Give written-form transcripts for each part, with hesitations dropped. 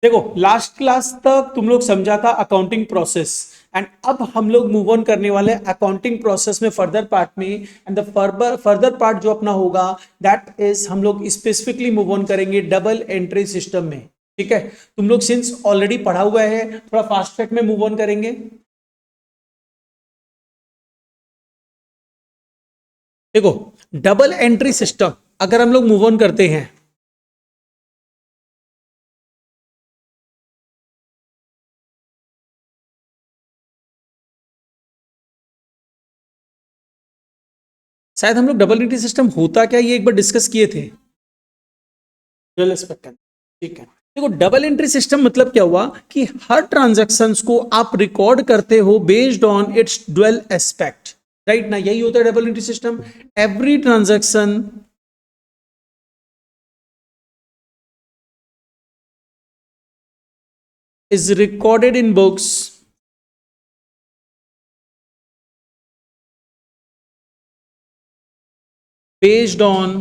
देखो last class तक तुम लोग समझा था अकाउंटिंग प्रोसेस, एंड अब हम लोग मूव ऑन करने वाले अकाउंटिंग प्रोसेस में फर्दर पार्ट में, एंड द फर्दर पार्ट जो अपना होगा दैट इज हम लोग स्पेसिफिकली मूव ऑन करेंगे डबल एंट्री सिस्टम में। ठीक है, तुम लोग सिंस ऑलरेडी पढ़ा हुआ है, थोड़ा फास्ट ट्रैक में मूव ऑन करेंगे। देखो डबल एंट्री सिस्टम अगर हम लोग मूव ऑन करते हैं, शायद हम लोग डबल एंट्री सिस्टम होता क्या ये एक बार डिस्कस किए थे। डुअल एस्पेक्ट, ठीक है। देखो डबल एंट्री सिस्टम मतलब क्या हुआ कि हर ट्रांजैक्शंस को आप रिकॉर्ड करते हो based on it's dual aspect, right ना, यही होता है double entry system. Every transaction is recorded in books based on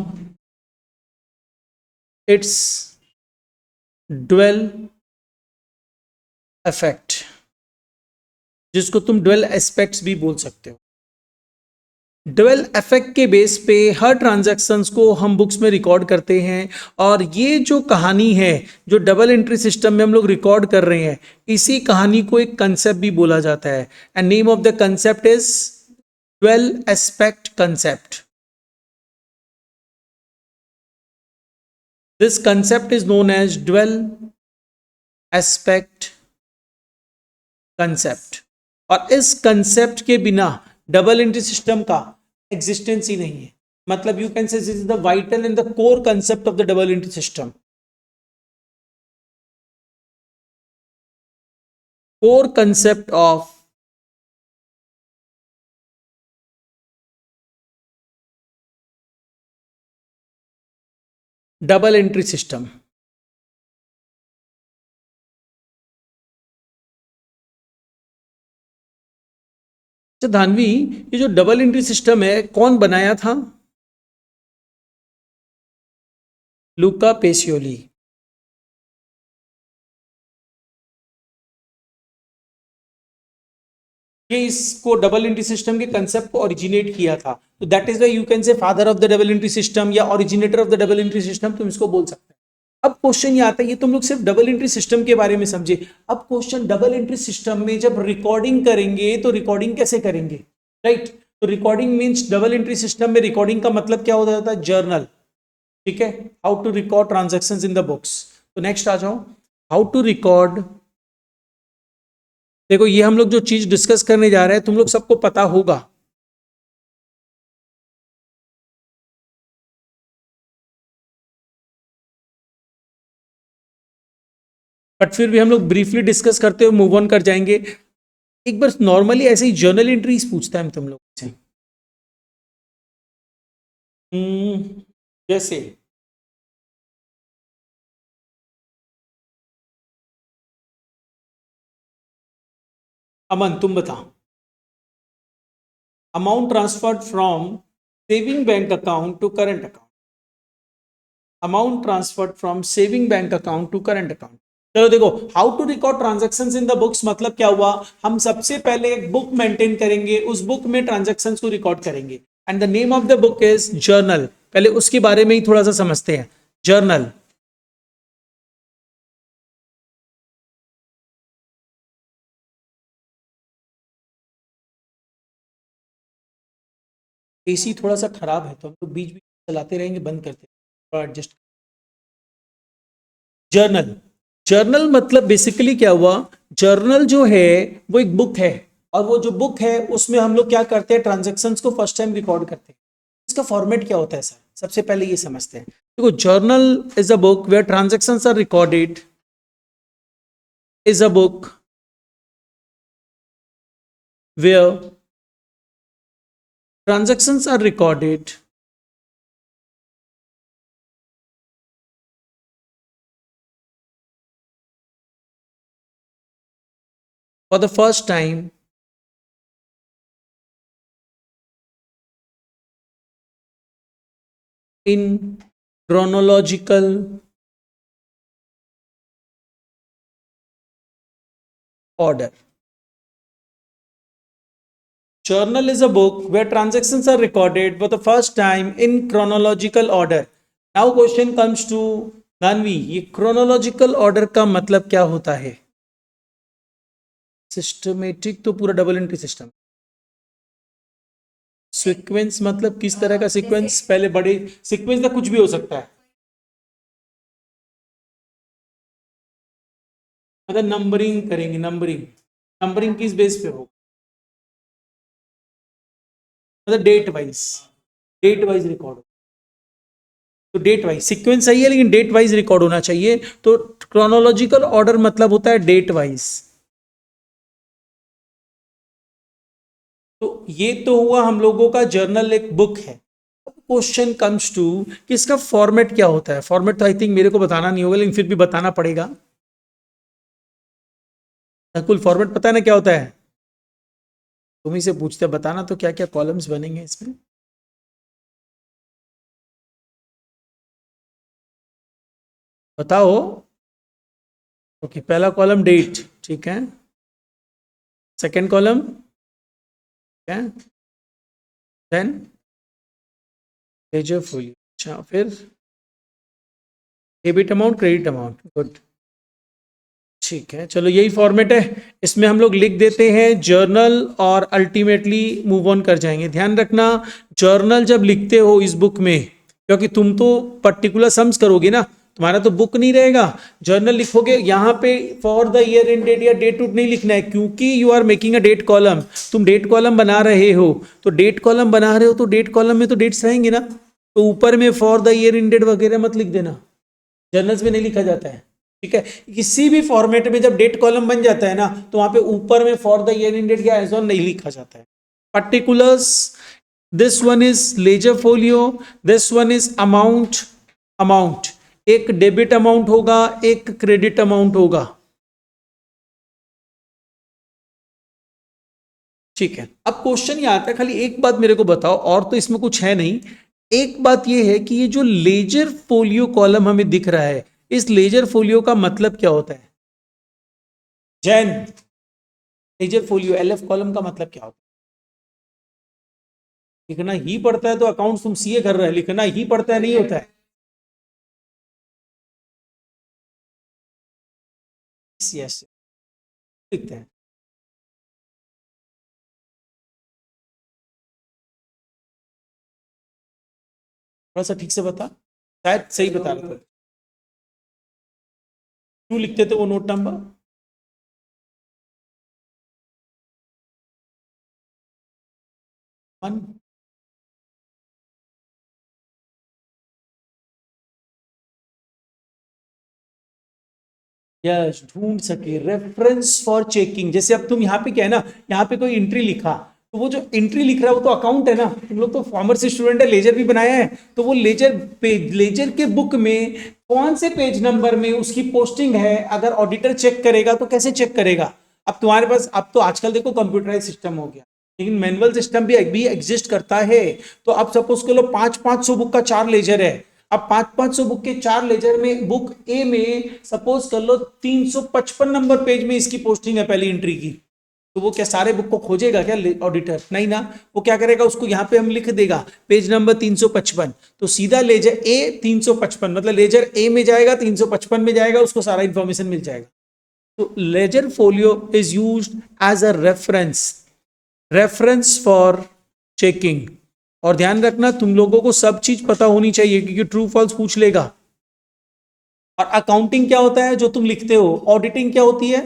its dual effect, जिसको तुम डुअल एस्पेक्ट्स भी बोल सकते हो। डुअल इफेक्ट के बेस पे हर ट्रांजैक्शंस को हम बुक्स में रिकॉर्ड करते हैं, और ये जो कहानी है जो डबल एंट्री सिस्टम में हम लोग रिकॉर्ड कर रहे हैं, इसी कहानी को एक कंसेप्ट भी बोला जाता है, and name of the concept is dual aspect concept. This concept is known as dual aspect concept, और इस कंसेप्ट के बिना डबल एंट्री सिस्टम का एग्जिस्टेंस ही नहीं है। मतलब you can say this is the vital and the core concept of the double entry system. Core concept of double entry system. अच्छा धानवी, ये जो डबल एंट्री सिस्टम है कौन बनाया था? लूका पेसियोली। ये इसको डबल एंट्री सिस्टम के कंसेप्ट को ओरिजिनेट किया था, तो that is why you can say father of the double entry system या originator of the double entry system, तुम इसको बोल सकते हैं। अब क्वेश्चन ये आता है, ये तुम लोग सिर्फ डबल एंट्री सिस्टम के बारे में समझे। अब क्वेश्चन, डबल एंट्री सिस्टम में जब रिकॉर्डिंग करेंगे तो रिकॉर्डिंग कैसे करेंगे, राइट? तो recording means double entry system में रिकॉर्डिंग का मतलब क्या होता था? जर्नल। ठीक है, how to record transactions in the books. तो नेक्स्ट आ जाओ, हाउ टू रिकॉर्ड। देखो ये हम लोग जो चीज डिस्कस करने जा रहे हैं तुम लोग सबको पता होगा, बट फिर भी हम लोग ब्रीफली डिस्कस करते हुए मूव ऑन कर जाएंगे। एक बार नॉर्मली ऐसे ही जर्नल एंट्रीज पूछता है तुम लोग से। जैसे अमन तुम बता, amount transferred from saving bank account to current account. Amount transferred from saving bank account to current account. चलो देखो, how to record transactions in the books मतलब क्या हुआ, हम सबसे पहले एक बुक मेंटेन करेंगे, उस बुक में ट्रांजैक्शंस को रिकॉर्ड करेंगे, and the name of the book is journal. पहले उसके बारे में ही थोड़ा सा समझते हैं। जर्नल, एसी थोड़ा सा खराब है तो हम लोग बीच बीच चलाते रहेंगे, बंद करते थोड़ा एडजस्ट। जर्नल, जर्नल मतलब बेसिकली क्या हुआ, जर्नल जो है वो एक बुक है, और वो जो बुक है उसमें हम लोग क्या करते हैं, ट्रांजेक्शन्स को फर्स्ट टाइम रिकॉर्ड करते हैं। इसका फॉर्मेट क्या होता है सर, सबसे पहले ये समझते हैं। देखो journal is a book where transactions are recorded, is a book where transactions are recorded for the first time in chronological order. Journal is a book where transactions are recorded for the first time in chronological order. Now question comes to दानवी, ये chronological order का मतलब क्या होता है? Systematic तो पूरा double entry system. Sequence मतलब किस तरह का सीक्वेंस? पहले बड़े सीक्वेंस का कुछ भी हो सकता है, मतलब नंबरिंग करेंगे. नंबरिंग किस बेस पे हो? मतलब डेट वाइज रिकॉर्ड. तो डेट वाइज सीक्वेंस सही है, लेकिन डेट वाइज रिकॉर्ड होना चाहिए. तो क्रोनोलॉजिकल ऑर्डर मतलब होता है डेट वाइज. तो ये तो हुआ हम लोगों का जर्नल एक बुक है. क्वेश्चन कम्स टू कि इसका फॉर्मेट क्या होता है. फॉर्मेट तो आई थिंक मेरे को बताना नहीं होगा, लेकिन फिर भी बताना पड़ेगा. कुल फॉर्मेट पता है ना क्या होता है? तुम ही से पूछते बताना तो क्या क्या कॉलम्स बनेंगे इसमें. बताओ. ओके, पहला कॉलम डेट, ठीक है. सेकंड कॉलम क्या? Then ledger folio. अच्छा, फिर debit amount, credit amount. Good, ठीक है. चलो यही फॉर्मेट है. इसमें हम लोग लिख देते हैं जर्नल और अल्टीमेटली मूव ऑन कर जाएंगे. ध्यान रखना, जर्नल जब लिखते हो इस बुक में, क्योंकि तुम तो पर्टिकुलर सम्स करोगे ना, तुम्हारा तो बुक नहीं रहेगा. जर्नल लिखोगे यहाँ पे फॉर द ईयर एंडेड या डेट उट नहीं लिखना है, क्योंकि you are making a date column. तुम डेट कॉलम बना रहे हो, तो डेट कॉलम बना रहे हो तो डेट कॉलम में तो डेट्स रहेंगे ना. तो ऊपर में फॉर द ईयर एंडेड वगैरह मत लिख देना, जर्नल्स में नहीं लिखा जाता है. ठीक है. किसी भी फॉर्मेट में जब डेट कॉलम बन जाता है ना, तो वहां पे ऊपर में फॉर द ईयर एंडेड या एज ऑन नहीं लिखा जाता है. Particulars, this one is ledger folio, this one is amount. एक डेबिट अमाउंट होगा, एक क्रेडिट अमाउंट होगा. ठीक है. अब क्वेश्चन ये आता है, खाली एक बात मेरे को बताओ, और तो इसमें कुछ है नहीं. एक बात ये है कि ये जो लेजर फोलियो कॉलम हमें दिख रहा है, इस लेजर फोलियो का मतलब क्या होता है? Jain, ledger folio LF column का मतलब क्या होता है? लिखना ही पड़ता है. तो अकाउंट तुम सीए कर रहे हैं, लिखना ही पड़ता है, नहीं होता है. यस, लिखते हैं. थोड़ा सा ठीक से बता, शायद सही बता रहा था. क्यों लिखते थे वो नोट नंबर? वन. यस, ढूंढ सके. Reference for checking. जैसे अब तुम यहाँ पे क्या है ना, यहाँ पे कोई एंट्री लिखा, तो वो जो एंट्री लिख रहा है वो तो अकाउंट है ना. तुम लोग तो कॉमर्स स्टूडेंट है, लेजर भी बनाया है, तो वो लेजर पेज, लेजर के बुक में कौन से पेज नंबर में उसकी पोस्टिंग है, अगर ऑडिटर चेक करेगा तो कैसे चेक करेगा? अब तुम्हारे पास, अब तो आजकल देखो कंप्यूटराइज सिस्टम हो गया, लेकिन मैनुअल सिस्टम भी एग्जिस्ट करता है. तो अब सपोज करो 500 बुक का 4 लेजर है. अब 500 बुक के 4 लेजर में बुक ए में सपोज कर लो 355 नंबर पेज में इसकी पोस्टिंग है पहली एंट्री की. तो वो क्या सारे बुक को खोजेगा क्या ऑडिटर? नहीं ना. वो क्या करेगा, उसको यहाँ पे हम लिख देगा पेज नंबर 355. तो सीधा लेजर ए 355, मतलब लेजर ए में जाएगा, 355 में जाएगा, उसको सारा इंफॉर्मेशन मिल जाएगा. तो ledger folio is used as a reference for checking. और ध्यान रखना, तुम लोगों को सब चीज पता होनी चाहिए, क्योंकि ट्रू फॉल्स पूछ लेगा. और अकाउंटिंग क्या होता है जो तुम लिखते हो? ऑडिटिंग क्या होती है?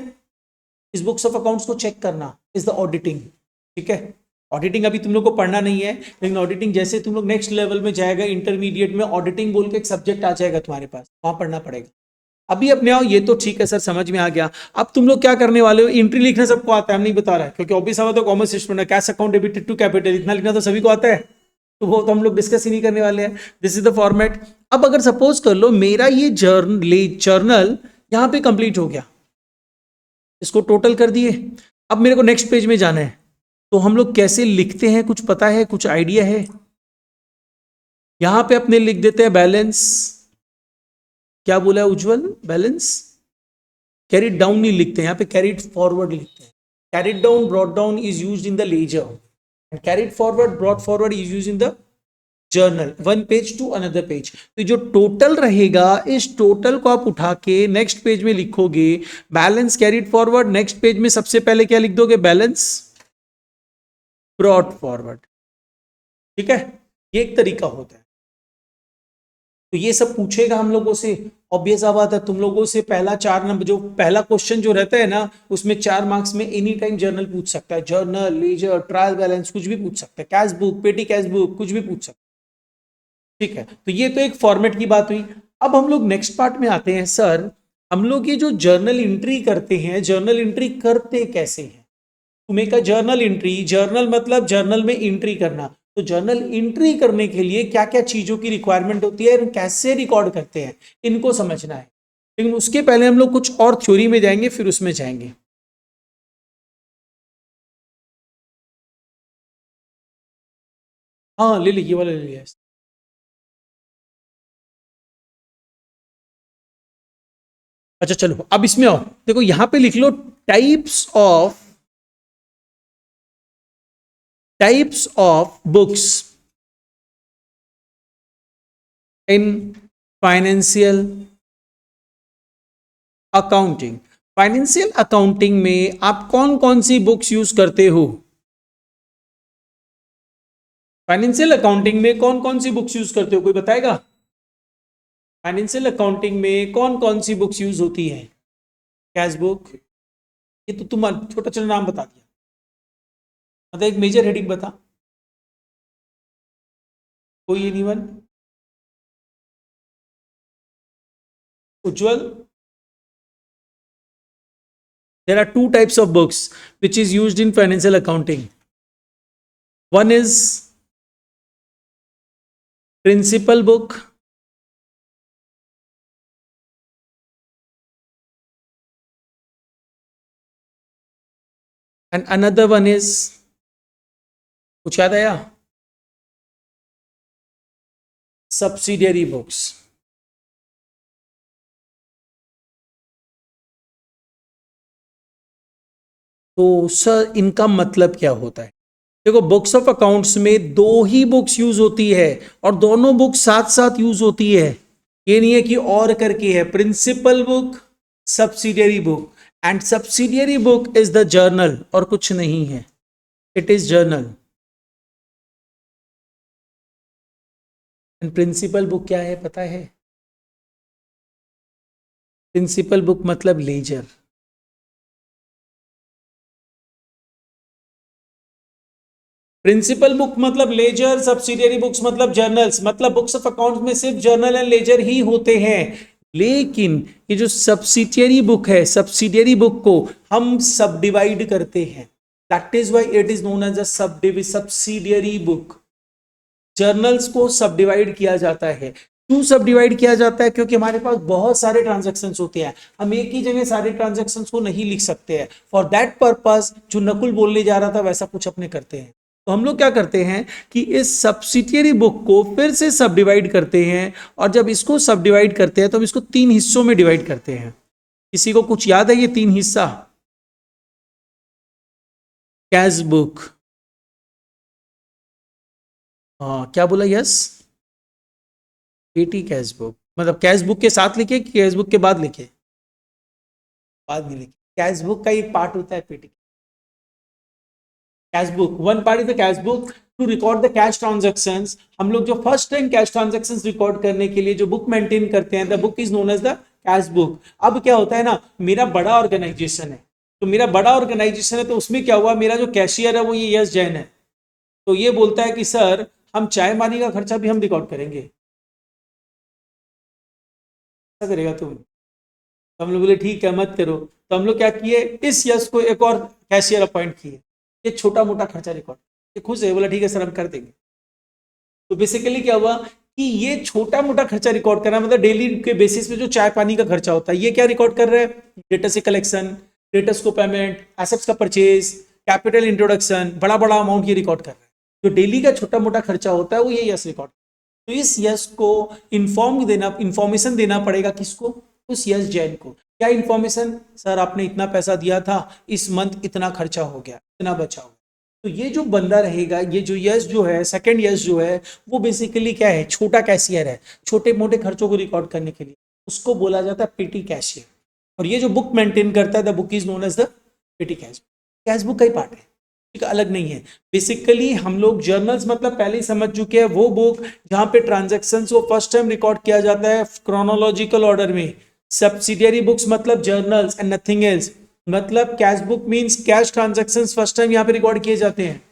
इस बुक्स ऑफ अकाउंट्स को चेक करना इज द ऑडिटिंग. ठीक है. ऑडिटिंग अभी तुम लोग को पढ़ना नहीं है, लेकिन ऑडिटिंग जैसे तुम लोग नेक्स्ट लेवल में जाएगा, इंटरमीडिएट में ऑडिटिंग बोल के एक सब्जेक्ट आ जाएगा तुम्हारे पास, वहां पढ़ना पड़ेगा. अभी अपने आओ, ये तो ठीक है सर, समझ में आ गया. अब तुम लोग क्या करने वाले हो? एंट्री लिखना सबको आता है, हम नहीं बता रहा है, क्योंकि ऑब्वियस तो कॉमर्स स्टूडेंट है, cash account debited to capital इतना लिखना तो सभी को आता है. तो वो तो हम लोग डिस्कस ही नहीं करने वाले हैं. This is the format. अब अगर सपोज कर लो मेरा ये जर्नल यहां पे कंप्लीट हो गया, इसको टोटल कर दिए. अब मेरे को नेक्स्ट पेज में जाना है, तो हम लोग कैसे लिखते हैं, कुछ पता है, कुछ आइडिया है? यहां पे अपने लिख देते हैं बैलेंस. क्या बोला है उज्जवल? बैलेंस कैरिड डाउन नहीं लिखते हैं, यहाँ पे कैरिड फॉरवर्ड लिखते हैं। Carried down brought down is used in the ledger and carried forward brought forward is used in the journal, one page to another page. तो जो टोटल रहेगा, इस टोटल को आप उठा के नेक्स्ट पेज में लिखोगे, balance carried forward, next page में सबसे पहले क्या लिख दोगे, बैलेंस ब्रॉट फॉरवर्ड। ठीक है, ये एक तरीका होता है। तो ये सब पूछेगा हम लोगों से, ऑब्वियस बात है। तुम लोगों से पहला 4 नंबर जो पहला क्वेश्चन जो रहता है ना, उसमें 4 मार्क्स में एनी टाइम जर्नल पूछ सकता है, जर्नल, लेजर, ट्रायल बैलेंस, कुछ भी पूछ सकता है, कैश बुक, पेटी कैश बुक, कुछ भी पूछ सकता है। ठीक है, तो ये तो एक फॉर्मेट की बात हुई। अब हम लोग नेक्स्ट पार्ट में आते हैं। सर, हम लोग ये जो जर्नल एंट्री करते हैं, जर्नल एंट्री करते कैसे हैं? To make a journal entry, journal मतलब जर्नल में एंट्री करना, तो जर्नल एंट्री करने के लिए क्या क्या चीजों की रिक्वायरमेंट होती है, कैसे रिकॉर्ड करते हैं, इनको समझना है। लेकिन उसके पहले हम लोग कुछ और थ्योरी में जाएंगे, फिर उसमें जाएंगे। हाँ, ले लीजिए, वाला ले लिया। अच्छा चलो, अब इसमें आओ, देखो यहां पे लिख लो types of books in financial accounting. Financial accounting में आप कौन कौन सी बुक्स यूज करते हो? फाइनेंशियल अकाउंटिंग में कौन कौन सी बुक्स यूज करते हो, कोई बताएगा? फाइनेंशियल अकाउंटिंग में कौन कौन सी बुक्स यूज होती है? कैश बुक, ये तो तुम छोटा छोटा नाम बता दिया, मतलब एक मेजर हेडिंग बता, कोई anyone? Ujjwal? there are two types of books which is used in financial accounting. One is principal book and another one is, कुछ याद आया? Subsidiary books. तो सर इनका मतलब क्या होता है? देखो, बुक्स ऑफ अकाउंट्स में 2 ही बुक्स यूज होती है और दोनों बुक साथ साथ यूज होती है, ये नहीं है कि और करके है। Principal book, subsidiary book, and subsidiary book is the journal, और कुछ नहीं है, it is journal. And principal book क्या है पता है? प्रिंसिपल बुक मतलब लेजर। प्रिंसिपल बुक मतलब लेजर, सब्सिडियरी बुक्स मतलब जर्नल्स, मतलब बुक्स ऑफ अकाउंट्स में सिर्फ जर्नल एंड लेजर ही होते हैं। लेकिन ये जो सब्सिडियरी बुक है, सब्सिडियरी बुक को हम सब डिवाइड करते हैं, that is why it is known as a subsidiary book. Journals को सब डिवाइड किया जाता है। क्यों सब डिवाइड किया जाता है? क्योंकि हमारे पास बहुत सारे ट्रांजैक्शंस होते हैं, हम एक ही जगह सारे ट्रांजैक्शंस को नहीं लिख सकते हैं। फॉर दैट पर्पस जो नकुल बोलने जा रहा था वैसा कुछ अपने करते हैं। तो हम लोग क्या करते हैं कि इस सब्सिडियरी बुक को फिर से सब डिवाइड करते हैं, और जब इसको सब डिवाइड करते हैं तो हम इसको 3 हिस्सों में डिवाइड करते हैं। किसी को कुछ याद है ये 3 हिस्सा? कैश बुक, हाँ क्या बोला? यस, पेटी कैश बुक, मतलब कैश बुक के साथ लिखे कि कैश बुक के बाद लिखे? बाद में लिखे। कैश बुक का एक पार्ट होता है petty cash book. One part is the cash book to record the cash transactions. हम लोग जो first time cash transactions record करने के लिए जो बुक मेंटेन करते हैं, the book is known as the cash book. अब क्या होता है ना, मेरा बड़ा ऑर्गेनाइजेशन है, तो मेरा बड़ा ऑर्गेनाइजेशन है, तो उसमें क्या हुआ, मेरा जो कैशियर है वो ये यस जैन है, तो ये बोलता है कि सर हम चाय पानी का खर्चा भी हम रिकॉर्ड करेंगे। क्या करेगा तुम? तो हम लोग बोले ठीक है मत करो। तो हम लोग क्या किए, इस यस को एक और कैशियर अपॉइंट किए, ये छोटा मोटा खर्चा रिकॉर्ड, ये खुश है, बोला ठीक है सर हम कर देंगे। तो बेसिकली क्या हुआ कि ये छोटा मोटा खर्चा रिकॉर्ड करना, मतलब डेली के बेसिस पे जो चाय पानी का खर्चा होता है, ये क्या रिकॉर्ड कर रहे हैं? डेटा से कलेक्शन, डेटर्स को पेमेंट, एसेट्स का परचेज, कैपिटल इंट्रोडक्शन, बड़ा बड़ा अमाउंट ये रिकॉर्ड कर रहे हैं। जो डेली का छोटा मोटा खर्चा होता है वो ये यस रिकॉर्ड। तो इस यस को इंफॉर्मेशन देना पड़ेगा किसको? उस यस जैन को। क्या इंफॉर्मेशन? सर आपने इतना पैसा दिया था, इस मंथ इतना खर्चा हो गया, इतना बचा हो। तो ये जो बंदा रहेगा, ये जो यस जो है, सेकंड यस जो है, वो बेसिकली क्या है, छोटा कैशियर है, छोटे मोटे खर्चों को रिकॉर्ड करने के लिए उसको बोला जाता है पेटी कैशियर। और ये जो बुक मेंटेन करता है, the book is known as the petty cash. Cash book का ही पार्ट है, ठीक, अलग नहीं है। बेसिकली हम लोग जर्नल्स मतलब पहले ही समझ चुके हैं, वो बुक जहां पे ट्रांजेक्शन को फर्स्ट टाइम रिकॉर्ड किया जाता है क्रोनोलॉजिकल ऑर्डर में। सब्सिडियरी बुक्स मतलब जर्नल्स एंड नथिंग एल्स। मतलब cash book means cash transactions first time यहाँ पे रिकॉर्ड किए जाते हैं।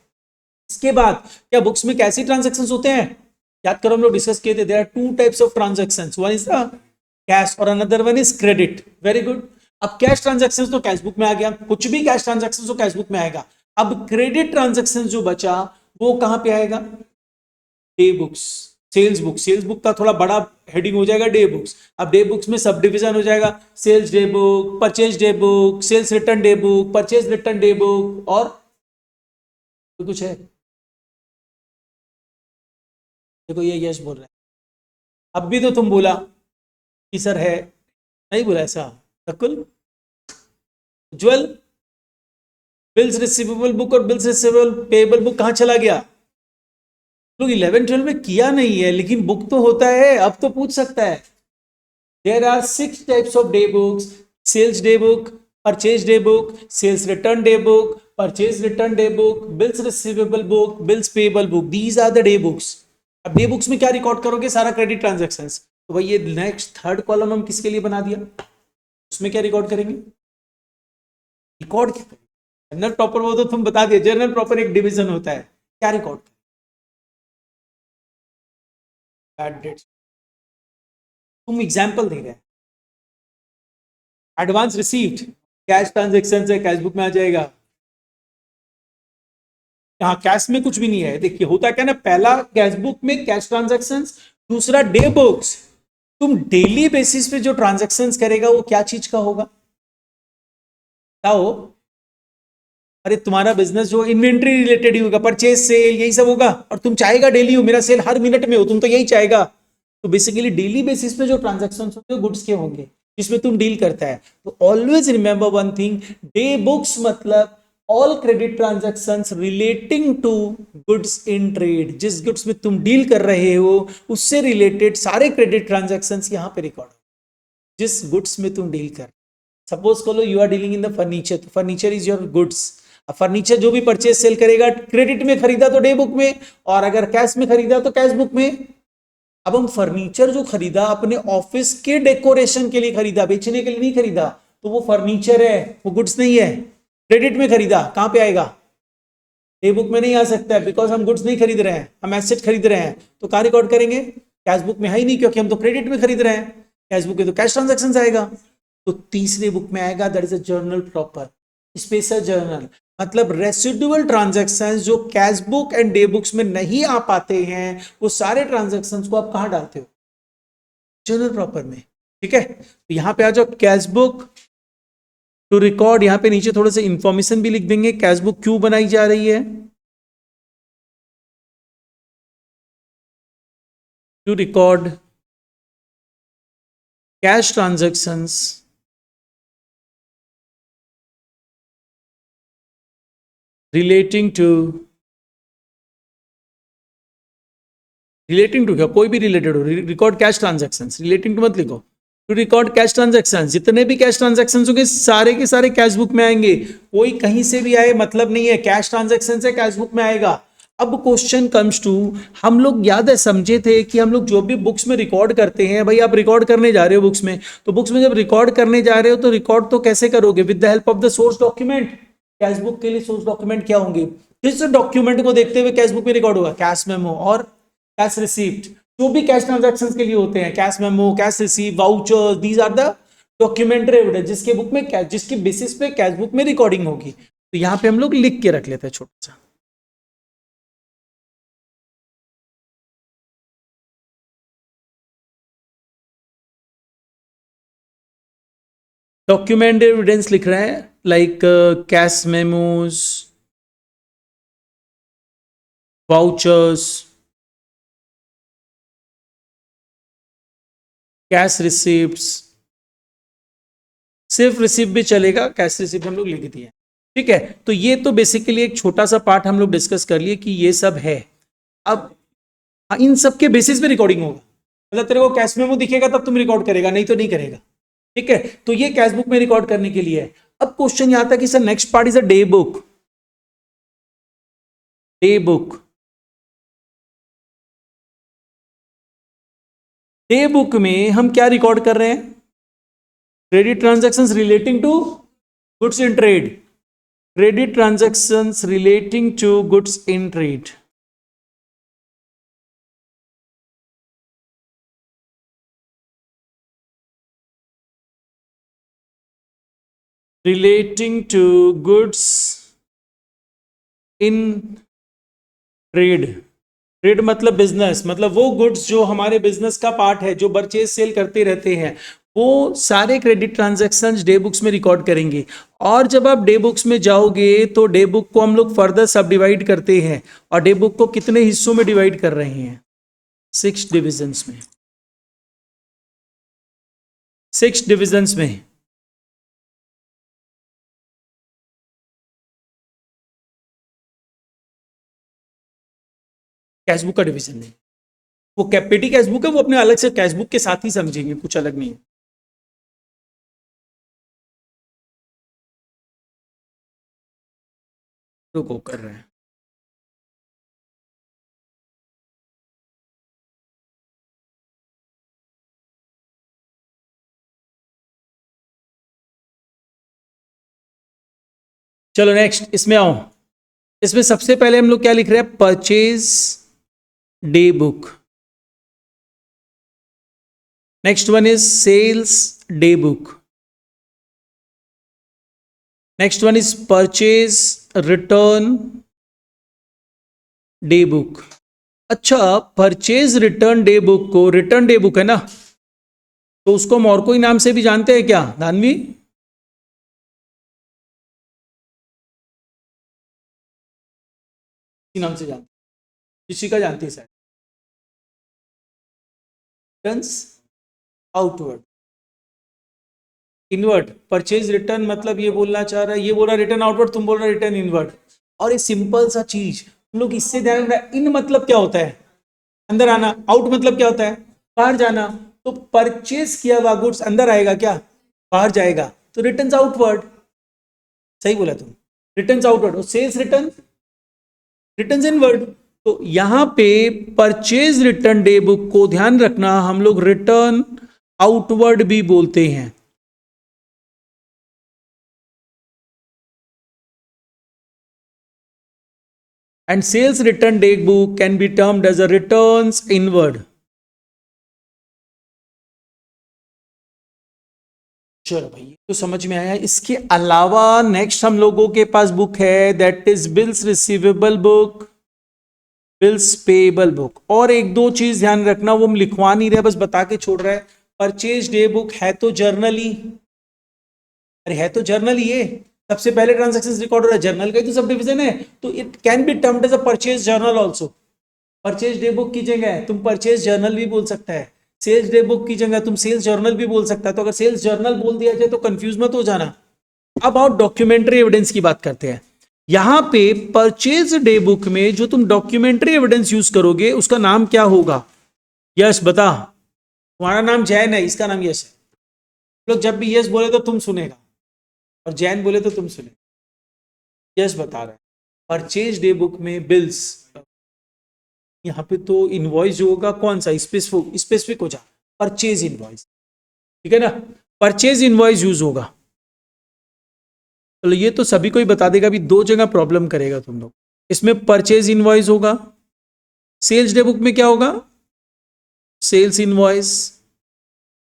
इसके बाद क्या बुक्स में कैसी ट्रांजैक्शंस होते हैं? याद करो, हम लोग डिस्कस किए थे, there are two types of transactions, one is the cash और another one is credit. Very good. अब कैश ट्रांजैक्शंस तो कैश बुक में आ गया, कुछ भी कैश ट्रांजैक्शंस तो कैश बुक में आएगा। अब क्रेडिट ट्रांजैक्शंस जो बचा वो कहां पे आएगा? Day books, sales book. Sales book का थोड़ा बड़ा हेडिंग हो जाएगा डे बुक्स। अब डे बुक्स में सब डिविजन हो जाएगा, sales day book, purchase day book, sales return day book, purchase return day book, और तो कुछ है? देखो ये यश बोल रहा है। अब भी तो तुम बोला कि सर है, नहीं बोला ऐसा? नकुल, ज्वल, बिल्स रिसीवेबल बुक और बिल्स रिसीवेबल पेएबल बुक कहां चला गया? लोग 11-12 में किया नहीं है, लेकिन बुक तो होता है, अब तो पूछ सकता है। There are 6 types of day books: sales day book, purchase day book, sales return day book, purchase return day book, bills receivable book, bills payable book. These are the day books. अब day books में क्या record करोगे? सारा credit transactions. तो भाई ये next third column हम किसके लिए बना दिया? उसमें क्या रिकॉर्ड करेंगे? रिकॉर्ड क्या करेंगे? जनरल प्रॉपर वो तो तुम बता दिए, जनरल प्रॉपर एक डिवीजन होता है, क्या रिकॉर्ड? Bad debts. तुम एग्जाम्पल दे रहे हैं। एडवांस रिसीव्ड कैश ट्रांजेक्शन है, कैश बुक में आ जाएगा। यहाँ कैश में कुछ भी नहीं है। देखिए होता क्या ना, पहला कैश बुक में कैश ट्रांजेक्शन, दूसरा डे बुक्स। तुम डेली बेसिस पे जो ट्रांजेक्शन्स करेगा वो क्या चीज का होगा? क्या हो? अरे तुम्हारा बिजनेस जो इन्वेंट्री रिलेटेड ही होगा, परचेज सेल यही सब होगा, और तुम चाहेगा डेली हो, मेरा सेल हर मिनट में हो, तुम तो यही चाहेगा। तो बेसिकली डेली बेसिस पे जो ट्रांजेक्शन होंगे गुड्स के होंगे, जिसमें तुम डील करता है। तो always remember one thing, day books मतलब all credit transactions relating to goods in trade. जिस गुड्स में तुम डील कर रहे हो उससे रिलेटेड सारे क्रेडिट ट्रांजेक्शंस यहाँ पे रिकॉर्ड हो, जिस गुड्स में तुम डील कर। सपोज करो you are dealing in the furniture, तो फर्नीचर इज योर गुड्स। अब फर्नीचर जो भी परचेज सेल करेगा, क्रेडिट में खरीदा तो डे बुक में, और अगर कैश में खरीदा तो कैश बुक में। अब हम फर्नीचर जो खरीदा अपने ऑफिस के डेकोरेशन के लिए खरीदा, बेचने के लिए नहीं खरीदा, तो वो फर्नीचर है, वो गुड्स नहीं है। क्रेडिट में खरीदा, कहां पे आएगा? डे बुक में नहीं आ सकता है, बिकॉज हम गुड्स नहीं खरीद रहे हैं, हम एसेट खरीद रहे हैं। तो कहां रिकॉर्ड करेंगे? कैश बुक में है ही नहीं, क्योंकि हम तो क्रेडिट में खरीद रहे हैं। कैश बुक में तो कैश ट्रांजेक्शन आएगा। तो तीसरे बुक में आएगा, that is a journal proper, special journal. मतलब रेसिडुअल ट्रांजेक्शंस जो cash book and day books में नहीं आ पाते हैं, वो सारे ट्रांजेक्शंस को आप कहां डालते हो? जर्नल प्रॉपर में। ठीक है, तो यहां पे आ जाओ, कैश बुक टू रिकॉर्ड। यहां पे नीचे थोड़े से इंफॉर्मेशन भी लिख देंगे, कैश बुक क्यों बनाई जा रही है। To record cash transactions relating to, relating to क्या, कोई भी रिलेटेड हो, record cash transactions, relating to मत लिखो। टू रिकॉर्ड कैश ट्रांजेक्शंस, जितने भी कैश ट्रांजेक्शंस होंगे सारे के सारे कैश बुक में आएंगे। कोई कहीं से भी आए मतलब नहीं है, कैश ट्रांजेक्शन है कैश बुक में आएगा। अब क्वेश्चन कम्स टू, हम लोग याद है समझे थे कि हम लोग जो भी बुक्स में रिकॉर्ड करते हैं, भाई आप रिकॉर्ड करने जा रहे हो बुक्स में, तो बुक्स में जब रिकॉर्ड करने जा रहे हो तो रिकॉर्ड तो कैसे करोगे? With the help of the source document. Cash book के लिए सोर्स डॉक्यूमेंट क्या होंगे? किस डॉक्यूमेंट को देखते हुए कैश बुक में रिकॉर्ड होगा? कैश मेमो और कैश रिसीप्ट। जो भी कैश ट्रांजैक्शंस के लिए होते हैं, cash memo, cash receipt, voucher, these are the documentary evidence, जिसके बुक में जिसके बेसिस पे कैश बुक में रिकॉर्डिंग होगी। तो यहां पे हम लोग लिख के रख लेते हैं छोटा सा। डॉक्यूमेंट एविडेंस लिख रहे हैं, like cash memos, vouchers, cash receipts, सिर्फ रिसीव भी चलेगा, कैश रिसीव हम लोग लिख दिए। ठीक है, तो ये तो बेसिकली एक छोटा सा पार्ट हम लोग डिस्कस कर लिए कि ये सब है। अब इन सब के बेसिस पे रिकॉर्डिंग होगा, मतलब तेरे को कैश मेमो दिखेगा तब तुम रिकॉर्ड करेगा, नहीं तो नहीं करेगा। ठीक है, तो ये कैश बुक में रिकॉर्ड करने के लिए है। अब क्वेश्चन यहां था कि sir next part is a day book. Day book, day book में हम क्या रिकॉर्ड कर रहे हैं? Credit transactions relating to goods in trade, credit transactions relating to goods in trade. Relating to goods in trade. Trade मतलब business, मतलब वो goods जो हमारे बिजनेस का पार्ट है, जो परचेज सेल करते रहते हैं, वो सारे क्रेडिट ट्रांजैक्शंस डे बुक्स में रिकॉर्ड करेंगे। और जब आप डे बुक्स में जाओगे तो डे बुक को हम लोग फर्दर सब डिवाइड करते हैं, और डे बुक को कितने हिस्सों में डिवाइड कर रहे हैं? 6 डिविजन्स में, 6 डिविजन्स में। कैश बुक का डिवीजन नहीं, वो पेटी कैश बुक है, वो अपने अलग से कैश बुक के साथ ही समझेंगे, कुछ अलग नहीं है। रुको कर रहे हैं। चलो नेक्स्ट इसमें आओ। इसमें सबसे पहले हम लोग क्या लिख रहे हैं? Purchase day book. Next one is sales day book. Next one is purchase return day book. अच्छा, परचेज रिटर्न डे बुक को, रिटर्न डे बुक है ना, तो उसको हम और कोई नाम से भी जानते हैं क्या धानवी? किसी नाम से जानते, किसी का जानते हैं sir? Returns outward, inward. Purchase return मतलब ये बोलना चाह रहा है, ये बोल रहा रिटर्न आउटवर्ड, तुम बोल रहा रिटर्न इनवर्ड। और ये सिंपल सा चीज हम लोग इससे ध्यान रखना। इन मतलब क्या होता है? अंदर आना। आउट मतलब क्या होता है? बाहर जाना। तो परचेज किया हुआ गुड्स अंदर आएगा क्या? बाहर जाएगा, तो रिटर्न्स आउटवर्ड। सही बोला तुम, रिटर्न्स आउटवर्ड। और सेल्स रिटर्न, रिटर्न्स इनवर्ड। तो यहां पे परचेज रिटर्न डे बुक को ध्यान रखना, हम लोग रिटर्न आउटवर्ड भी बोलते हैं। And sales return day book can be termed as a returns inward. चलो भाई, तो समझ में आया। इसके अलावा नेक्स्ट हम लोगों के पास बुक है, that is bills receivable book, bills payable book. और एक दो चीज ध्यान रखना, वो हम लिखवा नहीं रहे, बस बता के छोड़ रहा है। परचेज डे बुक है तो जर्नल ही, अरे है तो जर्नल ही है। सबसे पहले ट्रांजैक्शंस रिकॉर्ड हो रहा है, जर्नल का ही तो सब डिवीजन है, तो it can be termed as a purchase journal also. Purchase day book की जगह तुम परचेज जर्नल भी बोल सकता है, सेल्स डे बुक की जगह तुम सेल्स जर्नल भी बोल सकता है। तो अगर सेल्स जर्नल बोल दिया जाए तो कंफ्यूज मत हो जाना। अब आओ डॉक्यूमेंट्री एविडेंस की बात करते हैं। यहां पे परचेज डे बुक में जो तुम डॉक्यूमेंट्री एविडेंस यूज करोगे उसका नाम क्या होगा? यश बता। तुम्हारा नाम जैन है, इसका नाम यश है। लोग जब भी यश बोले तो तुम सुनेगा, और जैन बोले तो तुम सुने। यश बता रहा है परचेज डे बुक में बिल्स, यहाँ पे तो इनवॉइस जो होगा कौन सा, स्पेसिफिक स्पेसिफिक हो जा, परचेज इनवॉइस। ठीक है ना, परचेज इनवॉइस यूज होगा। चलो ये तो सभी को ही बता देगा। अभी दो जगह प्रॉब्लम करेगा तुम लोग। इसमें परचेज इनवॉइस होगा, सेल्स डे बुक में क्या होगा? Sales invoice.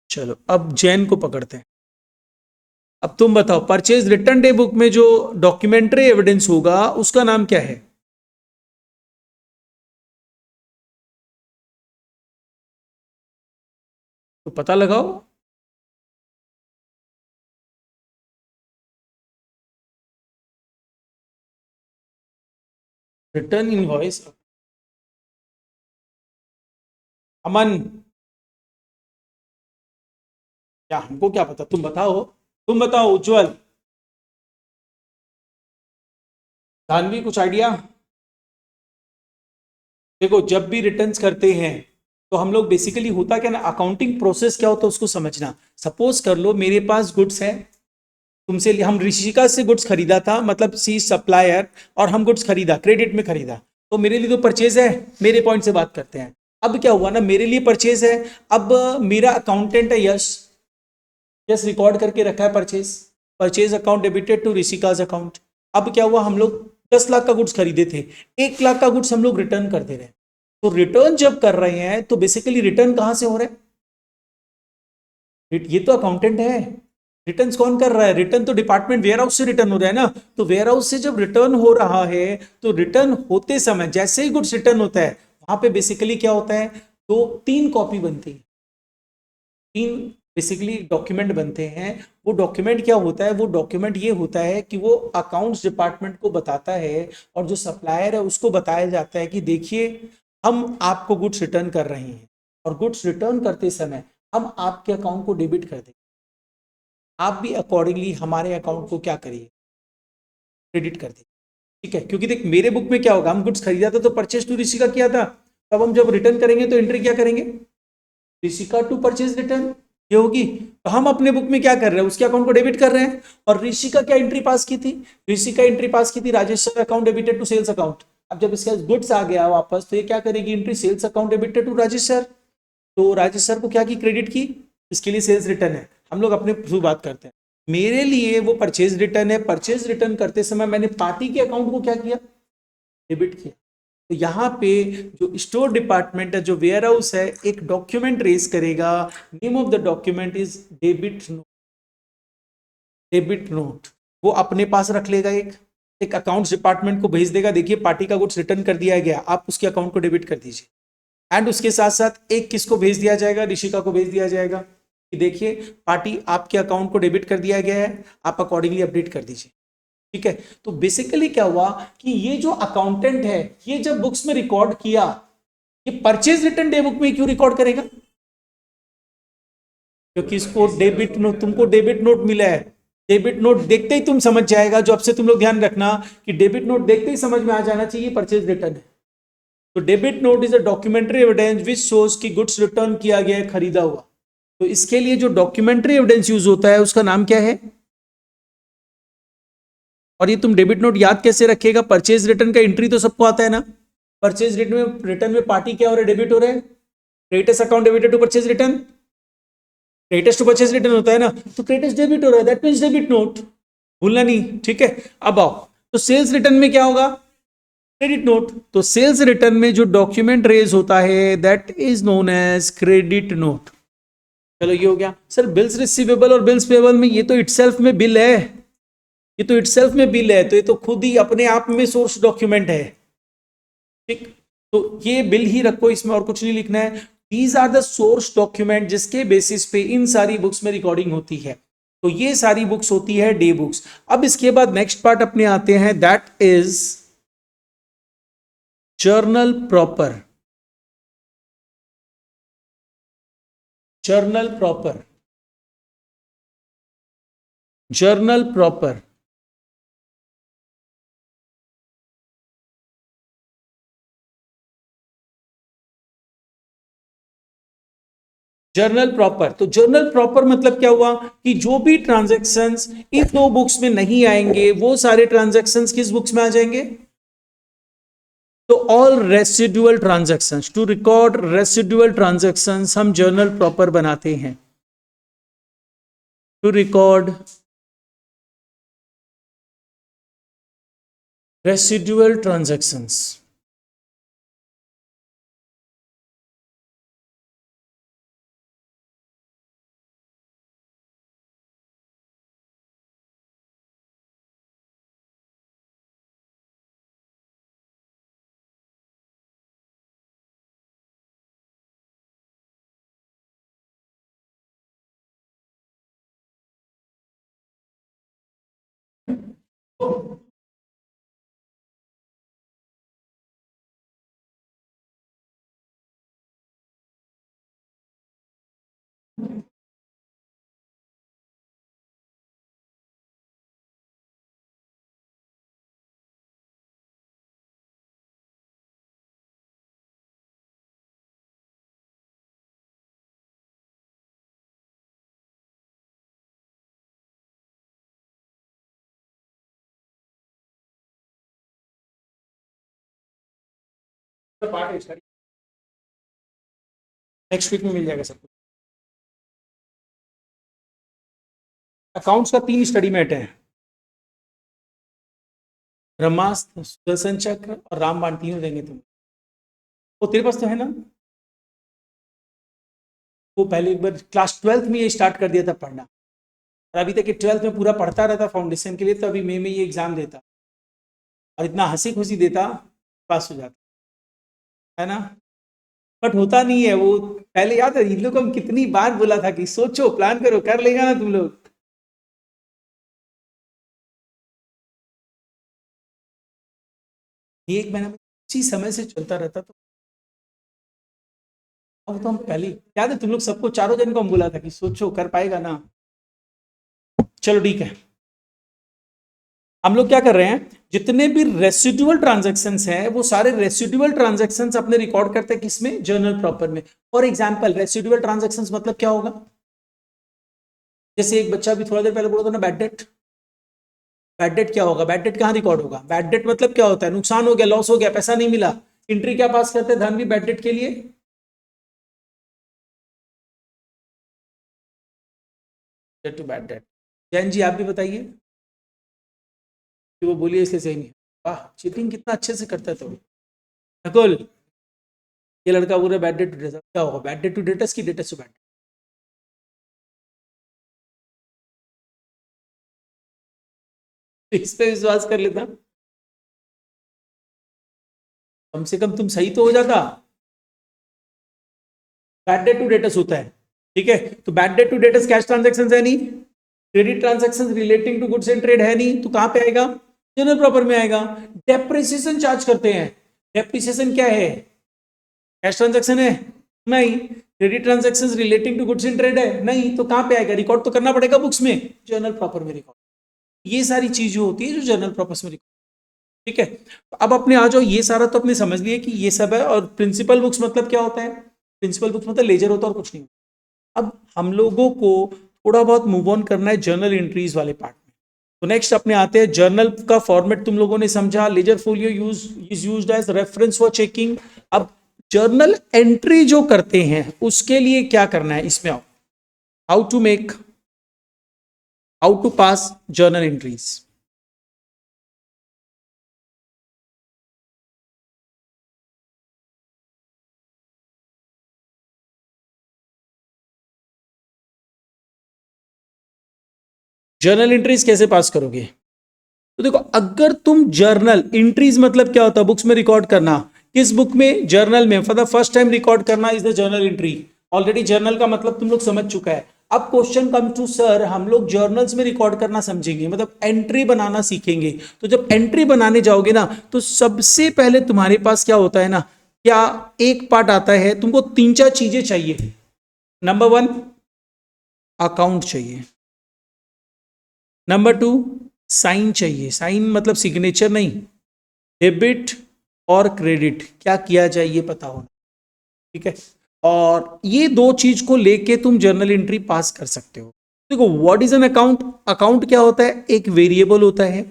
चलो अब जैन को पकड़ते हैं। अब तुम बताओ, परचेज रिटर्न डे बुक में जो डॉक्यूमेंट्री एविडेंस होगा उसका नाम क्या है? तो पता लगाओ। Return invoice. अमन, क्या हमको क्या पता, तुम बताओ। तुम बताओ उज्जवल, जानवी, कुछ आइडिया? देखो जब भी रिटर्न्स करते हैं तो हम लोग बेसिकली होता क्या ना, अकाउंटिंग प्रोसेस क्या होता है उसको समझना। सपोज कर लो मेरे पास गुड्स है, तुमसे हम ऋषिका से गुड्स खरीदा था, मतलब सी सप्लायर, और हम गुड्स खरीदा, क्रेडिट में खरीदा, तो मेरे लिए तो परचेज है। मेरे पॉइंट से बात करते हैं। अब क्या हुआ ना, मेरे लिए परचेज है। अब मेरा अकाउंटेंट है यश, यस रिकॉर्ड करके रखा है purchase, purchase account debited to Rishika's account. अब क्या हुआ, हम लोग 10 लाख का गुड्स खरीदे थे, 1 लाख का गुड्स हम लोग रिटर्न कर दे रहे हैं। तो रिटर्न जब कर रहे हैं तो बेसिकली रिटर्न कहां से हो रहा है? ये तो अकाउंटेंट है। रिटर्न कौन कर रहा है? रिटर्न तो डिपार्टमेंट वेयर हाउस से रिटर्न हो रहा है ना। तो वेयर हाउस से जब रिटर्न हो रहा है, तो रिटर्न होते समय जैसे ही गुड्स रिटर्न होता है, वहां पे बेसिकली क्या होता है, दो तीन कॉपी बनती है, तीन बेसिकली डॉक्यूमेंट बनते हैं। वो डॉक्यूमेंट क्या होता है, वो डॉक्यूमेंट ये होता है कि वो अकाउंट्स डिपार्टमेंट को बताता है, और जो सप्लायर है उसको बताया जाता है कि देखिए हम आपको गुड्स रिटर्न कर रहे हैं, और गुड्स रिटर्न करते समय हम आपके अकाउंट को डेबिट कर देंगे, आप भी अकॉर्डिंगली हमारे अकाउंट को क्या करिए, क्रेडिट कर दीजिए। ठीक है, क्योंकि देख मेरे बुक में क्या होगा, हम गुड्स खरीदा था तो परचेज टू ऋषिका किया था, तब हम जब रिटर्न करेंगे तो एंट्री क्या करेंगे, ऋषिका टू परचेज रिटर्न, ये होगी। तो हम अपने बुक में क्या कर रहे हैं, उसके अकाउंट को डेबिट कर रहे हैं। और ऋषिका क्या एंट्री पास की थी, ऋषिका एंट्री पास की थी Rajesh sir account debited to sales account. अब जब इसका गुड्स आ गया वापस, तो ये क्या करेगी, entry sales account debited to Rajesh sir. तो राजेश सर को क्या की, क्रेडिट की, इसके लिए सेल्स रिटर्न है। हम लोग अपने थ्रू बात करते हैं। मेरे लिए वो परचेज रिटर्न है, परचेज रिटर्न करते समय मैंने पार्टी के अकाउंट को क्या किया, डेबिट किया। तो यहाँ पे जो स्टोर डिपार्टमेंट है, जो वेयर हाउस है, एक डॉक्यूमेंट रेज करेगा। Name of the document is debit note, debit note. वो अपने पास रख लेगा, एक अकाउंट्स डिपार्टमेंट को भेज देगा, देखिए पार्टी का गुड्स रिटर्न कर दिया गया, आप उसके अकाउंट को डेबिट कर दीजिए। एंड उसके साथ साथ एक किसको भेज दिया जाएगा, ऋषिका को भेज दिया जाएगा कि देखिए पार्टी आपके अकाउंट को डेबिट कर दिया गया है, आप अकॉर्डिंगली अपडेट कर दीजिए। ठीक है, तो बेसिकली क्या हुआ कि ये जो अकाउंटेंट है, ये जब बुक्स में रिकॉर्ड किया, ये परचेज रिटर्न डे बुक में क्यों रिकॉर्ड करेगा, क्योंकि इसको डेबिट नोट, तुमको डेबिट नोट मिला है। डेबिट नोट देखते ही तुम समझ जाएगा, जो अब से तुम लोग ध्यान रखना कि डेबिट नोट देखते ही समझ में आ जाना चाहिए परचेज रिटर्न है। तो debit note is a documentary evidence which shows कि गुड्स रिटर्न किया गया है, खरीदा हुआ। तो इसके लिए जो डॉक्यूमेंट्री एविडेंस यूज होता है उसका नाम क्या है? और ये तुम डेबिट नोट याद कैसे रखेगा, परचेज रिटर्न का एंट्री तो सबको आता है ना। परचेज रिटर्न में पार्टी क्या हो रहा है, डेबिट हो रहा है, creditors account debited to purchase return, creditors to purchase return होता है ना। तो क्रेडिटर्स डेबिट हो रहा है, दैट मींस डेबिट नोट, भूलना नहीं। ठीक है, अब आओ, तो सेल्स रिटर्न में क्या होगा, क्रेडिट नोट। तो सेल्स रिटर्न में जो डॉक्यूमेंट रेज होता है that is known as credit note. चलो ये हो गया सर। बिल्स रिसीवेबल और बिल्स पेबल में ये तो इटसेल्फ में बिल है, ये तो इटसेल्फ में बिल है, तो ये तो खुद ही अपने आप में सोर्स डॉक्यूमेंट है। ठीक, तो ये बिल ही रखो, इसमें और कुछ नहीं लिखना है। These are the source document जिसके बेसिस पे इन सारी बुक्स में रिकॉर्डिंग होती है। तो ये सारी बुक्स होती है डे बुक्स। अब इसके बाद नेक्स्ट पार्ट अपने आते हैं, that is journal proper, journal proper, journal proper. Journal proper, तो जर्नल प्रॉपर मतलब क्या हुआ कि जो भी ट्रांजैक्शंस इन दो बुक्स में नहीं आएंगे, वो सारे ट्रांजैक्शंस किस बुक्स में आ जाएंगे, तो all residual transactions, to record residual transactions हम जर्नल प्रॉपर बनाते हैं, to record residual transactions. Part है इसका, नेक्स्ट वीक में मिल जाएगा सब कुछ। अकाउंट्स का 3 स्टडी मेट है, ब्रह्मास्त्र, सुदर्शन चक्र और रामबाण, तीनों देंगे तुम। वो तेरे पास तो है ना? वो पहले एक बार क्लास 12th में ये स्टार्ट कर दिया था पढ़ना, और अभी तक 12th में पूरा पढ़ता रहता फाउंडेशन के लिए, तो अभी मई में ये एग्जाम देता और इतना हंसी खुशी देता, पास हो जाता है ना। बट होता नहीं है वो। पहले याद है इन लोग को हम कितनी बार बोला था कि सोचो, प्लान करो, कर लेगा ना तुम लोग। ये 1 महीना में उसी समय से चलता रहता, तो अब तो हम पहले याद है तुम लोग सबको, चारों जन को हम बोला था कि सोचो, कर पाएगा ना। चलो ठीक है, हम लोग क्या कर रहे हैं, जितने भी रेसिडुअल ट्रांजैक्शंस हैं वो सारे रेसिडुअल ट्रांजैक्शंस अपने रिकॉर्ड करते हैं किसमें, जर्नल प्रॉपर में। फॉर एग्जांपल रेसिडुअल ट्रांजैक्शंस मतलब क्या होगा, जैसे एक बच्चा भी थोड़ा देर पहले बोला था ना, बैड डेट। बैड डेट क्या होगा, बैड डेट कहाँ रिकॉर्ड होगा, बैड डेट मतलब क्या होता है, नुकसान हो गया, लॉस हो गया, पैसा नहीं मिला, एंट्री क्या पास करते हैं, धन भी बैड डेट के लिए। To bad debt. Jain ji आप भी बताइए कि वो बोलिए इसलिए सही नहीं है। वाह, चीटिंग कितना अच्छे से करता है। तो नकुल, ये लड़का बोल रहा है बैड डेट टू डेटस, क्या होगा, बैड डेट टू डेटस की डेटस टू बैड। इस पे विश्वास कर लेता, कम से कम तुम सही तो हो जाता। बैड डेट टू डेटस होता है, ठीक है, तो bad debt to debts cash transactions है नहीं, credit transactions relating to goods and trade है नहीं, तो कहां पे आएगा, जनरल प्रॉपर में आएगा। डेप्रिसिएशन चार्ज करते हैं, डेप्रिसिएशन क्या है, कैश ट्रांजैक्शन है नहीं, credit transactions relating to goods and trade है नहीं, तो कहां पे आएगा, रिकॉर्ड तो करना पड़ेगा बुक्स में, जर्नल प्रॉपर में रिकॉर्ड। ये सारी चीजें होती है जो जर्नल प्रॉपर में रिकॉर्ड, ठीक है। तो अब अपने आ जाओ, ये सारा तो अपने समझ लिए कि ये सब है, और प्रिंसिपल बुक्स मतलब क्या होता है, प्रिंसिपल बुक्स मतलब लेजर होता है और कुछ नहीं। अब हम लोगों को थोड़ा बहुत मूव ऑन करना है जर्नल एंट्रीज वाले पार्ट में। तो नेक्स्ट अपने आते हैं, जर्नल का फॉर्मेट तुम लोगों ने समझा, ledger folio is used as reference for checking. अब जर्नल एंट्री जो करते हैं उसके लिए क्या करना है, इसमें आओ, how to pass journal entries. Journal entries कैसे पास करोगे, तो देखो, अगर तुम जर्नल एंट्रीज मतलब क्या होता है, बुक्स में रिकॉर्ड करना, किस बुक में, जर्नल में, for the first time record करना is the journal entry. Already journal का मतलब तुम लोग समझ चुका है। अब क्वेश्चन कम टू सर, हम लोग जर्नल्स में रिकॉर्ड करना समझेंगे, मतलब एंट्री बनाना सीखेंगे। तो जब एंट्री बनाने जाओगे ना, तो सबसे पहले तुम्हारे पास क्या होता है ना, क्या एक पार्ट आता है, तुमको 3-4 चीजें चाहिए। नंबर 1 अकाउंट चाहिए, नंबर 2 साइन चाहिए, साइन मतलब सिग्नेचर नहीं, डेबिट और क्रेडिट क्या किया जाए ये पता होना, ठीक है। और ये 2 चीज को लेके तुम जर्नल एंट्री पास कर सकते हो। देखो, what is an account, account क्या होता है, एक वेरिएबल होता है,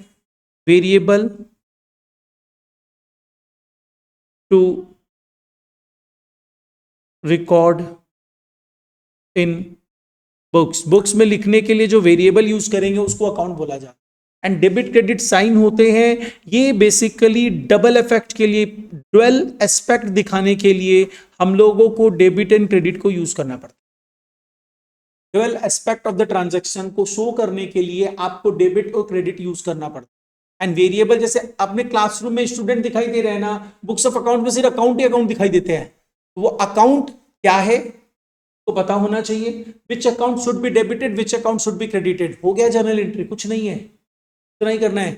variable to record in books, books में लिखने के लिए जो वेरिएबल यूज करेंगे उसको अकाउंट बोला जाता है। एंड डेबिट क्रेडिट साइन होते हैं, ये बेसिकली डबल इफेक्ट के लिए, डुअल एस्पेक्ट दिखाने के लिए हम लोगों को डेबिट एंड क्रेडिट को यूज करना पड़ता है। Dual aspect of the transaction को शो करने के लिए आपको डेबिट और क्रेडिट यूज करना पड़ता है। एंड वेरिएबल, जैसे अपने क्लासरूम में स्टूडेंट दिखाई दे रहे हैं ना, बुक्स ऑफ अकाउंट में सिर्फ अकाउंट ही अकाउंट दिखाई देते हैं, वो अकाउंट क्या है तो पता होना चाहिए। Which account should be debited, which account should be credited, हो गया जर्नल एंट्री, कुछ नहीं है, इतना ही करना है।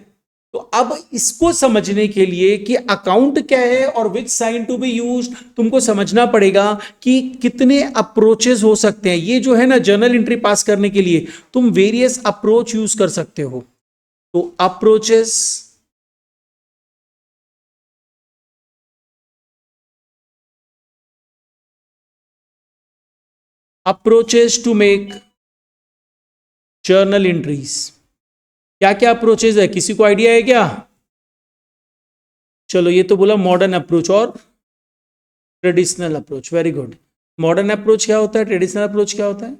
तो अब इसको समझने के लिए कि अकाउंट क्या है और which sign to be used, तुमको समझना पड़ेगा कि कितने अप्रोचेस हो सकते हैं। ये जो है ना, जर्नल एंट्री पास करने के लिए तुम वेरियस अप्रोच यूज कर सकते हो। तो approaches to make journal entries, क्या क्या अप्रोचेस है, किसी को आइडिया है क्या? चलो, ये तो बोला मॉडर्न अप्रोच, और traditional approach, very good. Modern approach क्या होता है, ट्रेडिशनल अप्रोच क्या होता है?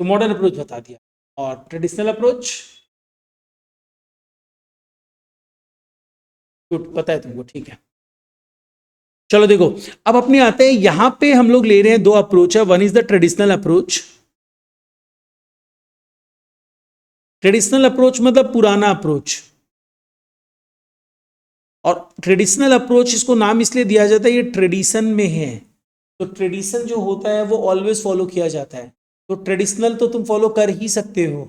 तो मॉडर्न अप्रोच बता दिया, और ट्रेडिशनल अप्रोच पता है तुमको, ठीक है। चलो देखो, अब अपने आते हैं यहां पे, हम लोग ले रहे हैं दो अप्रोच है। One is the traditional approach. Traditional approach मतलब पुराना अप्रोच, और ट्रेडिशनल अप्रोच इसको नाम इसलिए दिया जाता है ये ट्रेडिशन में है। तो ट्रेडिशन जो होता है वो ऑलवेज फॉलो किया जाता है। तो ट्रेडिशनल तो तुम फॉलो कर ही सकते हो,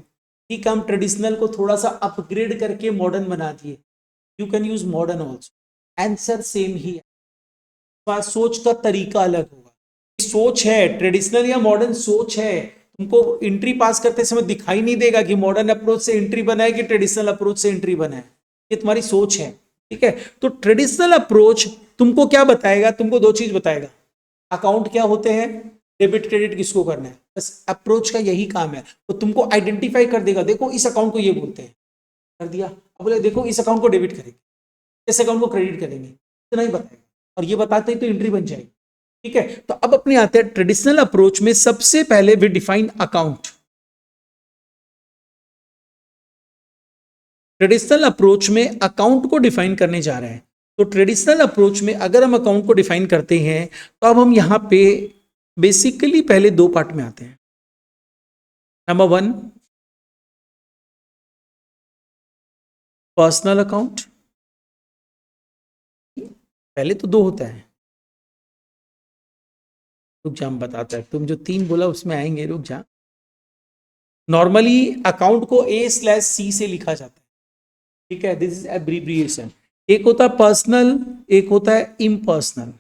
ठीक है। हम ट्रेडिशनल को थोड़ा सा अपग्रेड करके मॉडर्न बना दिए। You can use modern also, answer same ही है, सोच का तरीका अलग होगा। सोच है ट्रेडिशनल या मॉडर्न सोच है, तुमको एंट्री पास करते समय दिखाई नहीं देगा कि मॉडर्न अप्रोच से एंट्री बना है कि ट्रेडिशनल अप्रोच से एंट्री बना है। ये तुम्हारी सोच है, ठीक है। तो ट्रेडिशनल अप्रोच तुमको क्या बताएगा, तुमको दो चीज बताएगा। अकाउंट क्या होते हैं, डेबिट क्रेडिट किसको करना है, बस अप्रोच का यही काम है। तो तुमको आइडेंटिफाई कर देगा, देखो इस अकाउंट को ये बोलते हैं, कर दिया। अब बोले देखो इस अकाउंट को डेबिट करेंगे, इस अकाउंट को क्रेडिट करेंगे, इतना ही बताएगा, और ये बताते ही तो एंट्री बन जाएगी, ठीक है। तो अब अपने आते हैं ट्रेडिशनल अप्रोच में, सबसे पहले we define account. Traditional approach में अकाउंट को डिफाइन करने जा रहे हैं। तो ट्रेडिशनल अप्रोच में अगर हम अकाउंट को डिफाइन करते हैं, तो अब हम यहां पे बेसिकली पहले दो पार्ट में आते हैं। Number one, personal account. पहले तो दो होता है, रुक जा हम बताते हैं, तुम जो तीन बोला उसमें आएंगे, रुक जा। नॉर्मली अकाउंट को A/C से लिखा जाता है, ठीक है, दिस इज एब्रीविएशन। एक होता है पर्सनल, एक होता है इम्पर्सनल।